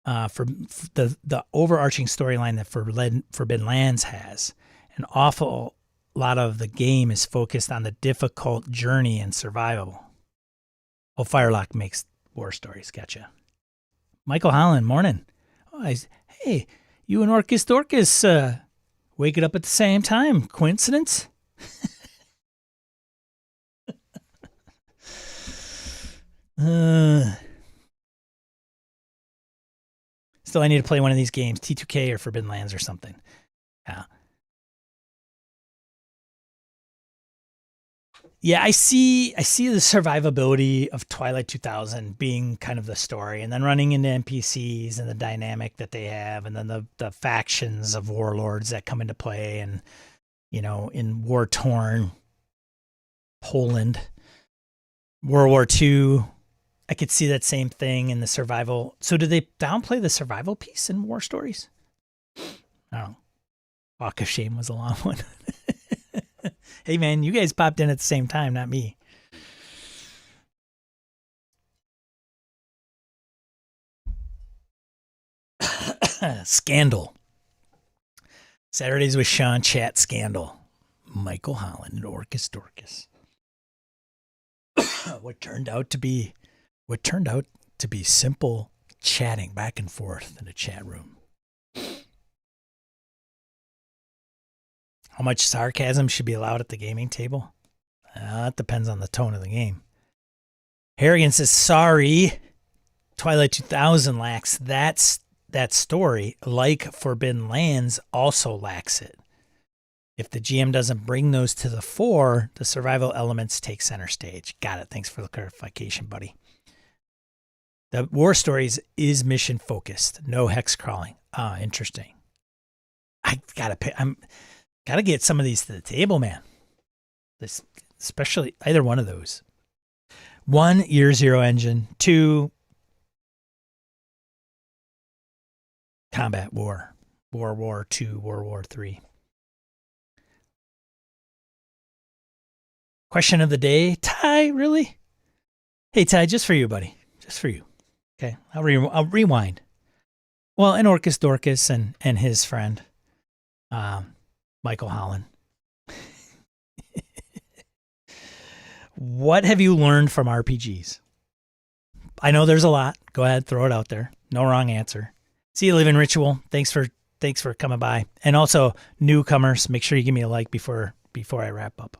Speaker 1: For the overarching storyline that Forbidden Lands has. An awful lot of the game is focused on the difficult journey and survival. Oh, Firelock makes war stories. Gotcha. Michael Holland, morning. Oh, hey, you and Orcus Dorcas waking up at the same time. Coincidence? Still, I need to play one of these games, T2K or Forbidden Lands or something. Yeah, I see the survivability of Twilight 2000 being kind of the story, and then running into NPCs and the dynamic that they have, and then the factions of warlords that come into play, and in war-torn Poland, World War II, I could see that same thing in the survival. So do they downplay the survival piece in war stories? I don't know. Walk of Shame was a long one. Hey, man, you guys popped in at the same time, not me. Scandal. Saturdays with Sean chat scandal. Michael Holland and Orcus Dorcas. What turned out to be simple chatting back and forth in a chat room. How much sarcasm should be allowed at the gaming table? That depends on the tone of the game. Harrigan says, sorry, Twilight 2000 lacks that story, like Forbidden Lands also lacks it. If the GM doesn't bring those to the fore, the survival elements take center stage. Got it. Thanks for the clarification, buddy. The war stories is mission focused, no hex crawling. Ah, interesting. I gotta get some of these to the table, man. Especially either one of those. 1, Year Zero engine. 2, combat war. World War II, World War III. Question of the day, Ty, really? Hey, Ty, just for you, buddy. Just for you. Okay, I'll rewind. Well, and Orcus Dorcas and his friend, Michael Holland. What have you learned from RPGs? I know there's a lot. Go ahead, throw it out there. No wrong answer. See you, Living Ritual. Thanks for coming by. And also, newcomers, make sure you give me a like before I wrap up.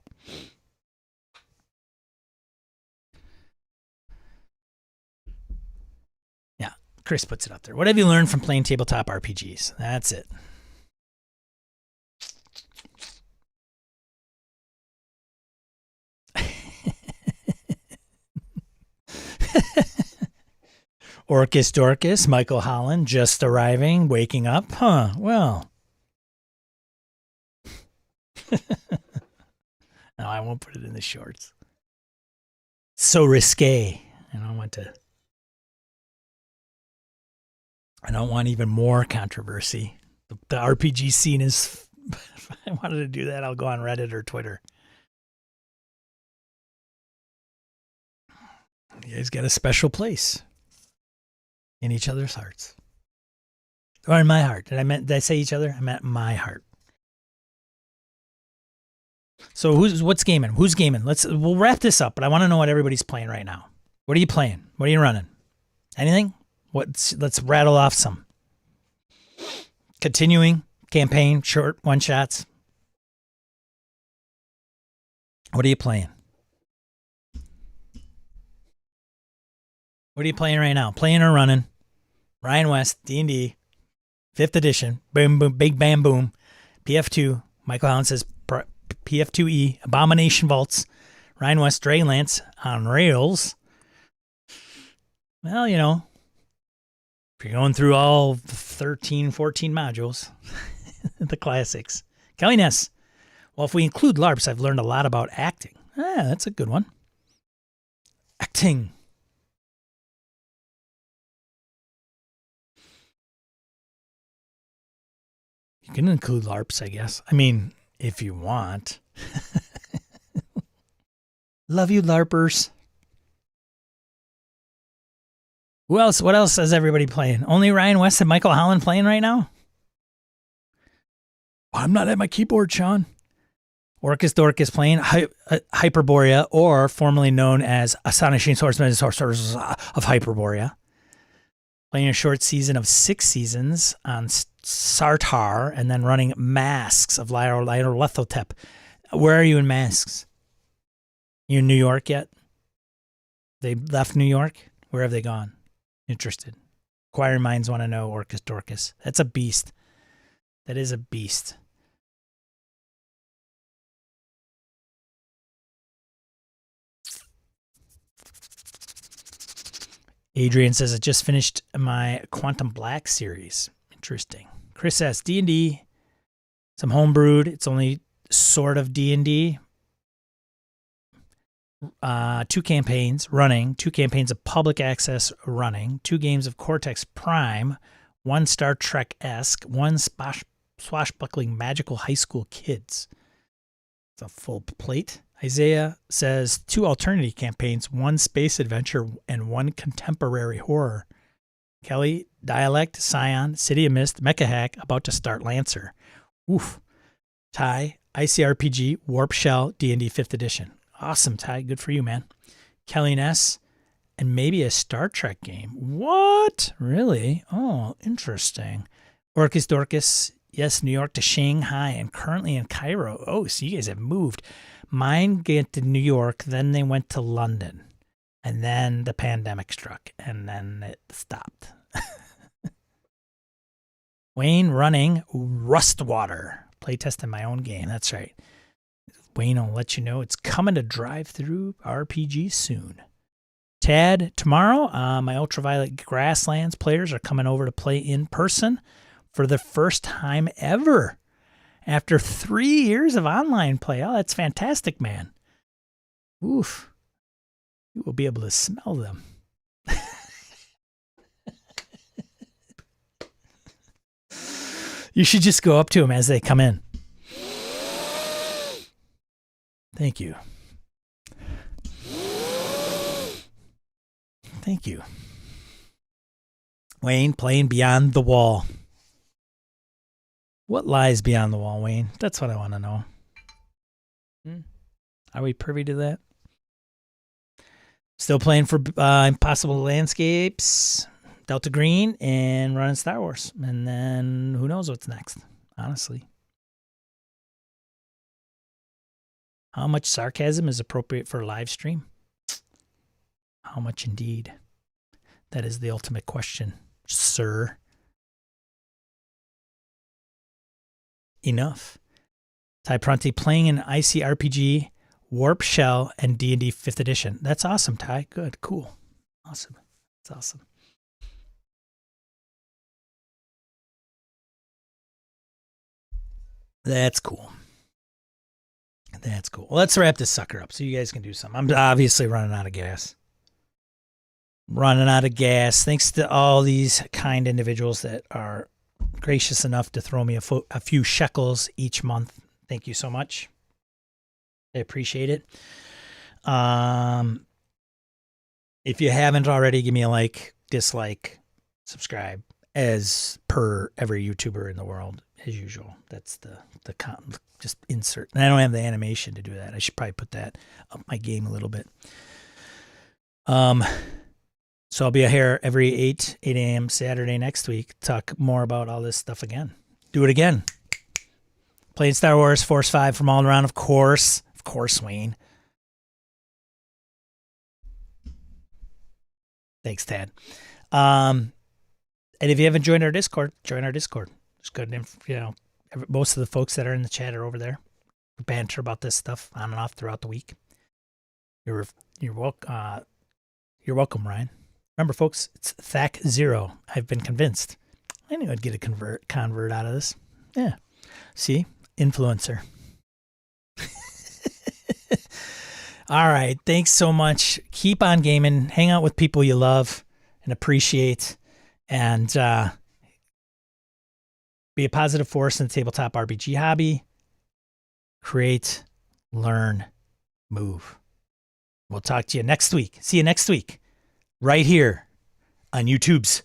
Speaker 1: Yeah, Chris puts it up there. What have you learned from playing tabletop RPGs? That's it. Orcus Dorcas, Michael Holland, just arriving, waking up. Huh, well. No, I won't put it in the shorts. So risque. I don't want even more controversy. The RPG scene is... If I wanted to do that, I'll go on Reddit or Twitter. You guys got a special place in each other's hearts. Or in my heart. Did I say each other? I meant my heart. So what's gaming? Who's gaming? We'll wrap this up, but I want to know what everybody's playing right now. What are you playing? What are you running? Anything? Let's rattle off some. Continuing campaign, short one shots. What are you playing? What are you playing right now? Playing or running? Ryan West, D&D, 5th edition. Boom, boom, big bam, boom. PF2. Michael Allen says PF2E. Abomination Vaults. Ryan West, Dragonlance on rails. Well, you know, if you're going through all 13, 14 modules, the classics. Kelly Ness. Well, if we include LARPs, I've learned a lot about acting. That's a good one. Acting. You can include LARPs, I guess. I mean, if you want. Love you, LARPers. Who else? What else is everybody playing? Only Ryan West and Michael Holland playing right now? I'm not at my keyboard, Sean. Orcus Dorcas playing Hyperborea, or formerly known as Astonishing Swordsmen and Sorcerers of Hyperborea. Playing a short season of 6 seasons on Sartar, and then running Masks of Lethotep. Where are you in Masks? You in New York yet? They left New York? Where have they gone? Interested. Inquiring minds want to know. Orcus Dorcas. That's a beast. That is a beast. Adrian says, I just finished my Quantum Black series. Interesting. Chris says, D&D, some homebrewed. It's only sort of D&D. 2 campaigns running. 2 campaigns of public access running. 2 games of Cortex Prime. 1 Star Trek-esque. 1 swashbuckling magical high school kids. It's a full plate. Isaiah says 2 alternative campaigns, 1 space adventure and 1 contemporary horror. Kelly, Dialect, Scion, City of Mist, Mecha Hack, about to start Lancer. Oof. Ty, ICRPG, Warp Shell, D&D 5th edition. Awesome, Ty. Good for you, man. Kelly Ness, and maybe a Star Trek game. What? Really? Oh, interesting. Orcus Dorcas, yes, New York to Shanghai, and currently in Cairo. Oh, so you guys have moved. Mine get to New York, then they went to London, and then the pandemic struck, and then it stopped. Wayne running Rustwater. Playtesting my own game. That's right. Wayne will let you know it's coming to drive-through RPG soon. Tad, tomorrow, my Ultraviolet Grasslands players are coming over to play in person for the first time ever. After 3 years of online play. Oh, that's fantastic, man. Oof. You will be able to smell them. You should just go up to them as they come in. Thank you. Thank you. Wayne playing Beyond the Wall. What lies beyond the wall, Wayne? That's what I want to know. Are we privy to that? Still playing for Impossible Landscapes, Delta Green, and running Star Wars. And then who knows what's next, honestly. How much sarcasm is appropriate for a live stream? How much indeed? That is the ultimate question, sir. Enough. Ty Prunty playing an ICRPG, Warp Shell, and D&D 5th edition. That's awesome, Ty. Good, cool. Awesome. That's awesome. That's cool. That's cool. Well, let's wrap this sucker up so you guys can do something. I'm obviously running out of gas. Thanks to all these kind individuals that are gracious enough to throw me a few shekels each month. Thank you so much. I appreciate it. If you haven't already, give me a like, dislike, subscribe, as per every YouTuber in the world, as usual. That's the just insert. And I don't have the animation to do that. I should probably put that up my game a little bit. So I'll be here every 8 a.m. Saturday next week. Talk more about all this stuff again. Do it again. Playing Star Wars, Force 5 from all around, of course. Of course, Wayne. Thanks, Tad. And if you haven't joined our Discord, join our Discord. It's good. Most of the folks that are in the chat are over there. We banter about this stuff on and off throughout the week. You're welcome. You're welcome, Ryan. Remember, folks, it's THAC 0. I've been convinced. I knew I'd get a convert out of this. Yeah. See? Influencer. All right. Thanks so much. Keep on gaming. Hang out with people you love and appreciate. And be a positive force in the tabletop RPG hobby. Create, learn, move. We'll talk to you next week. See you next week. Right here on YouTube's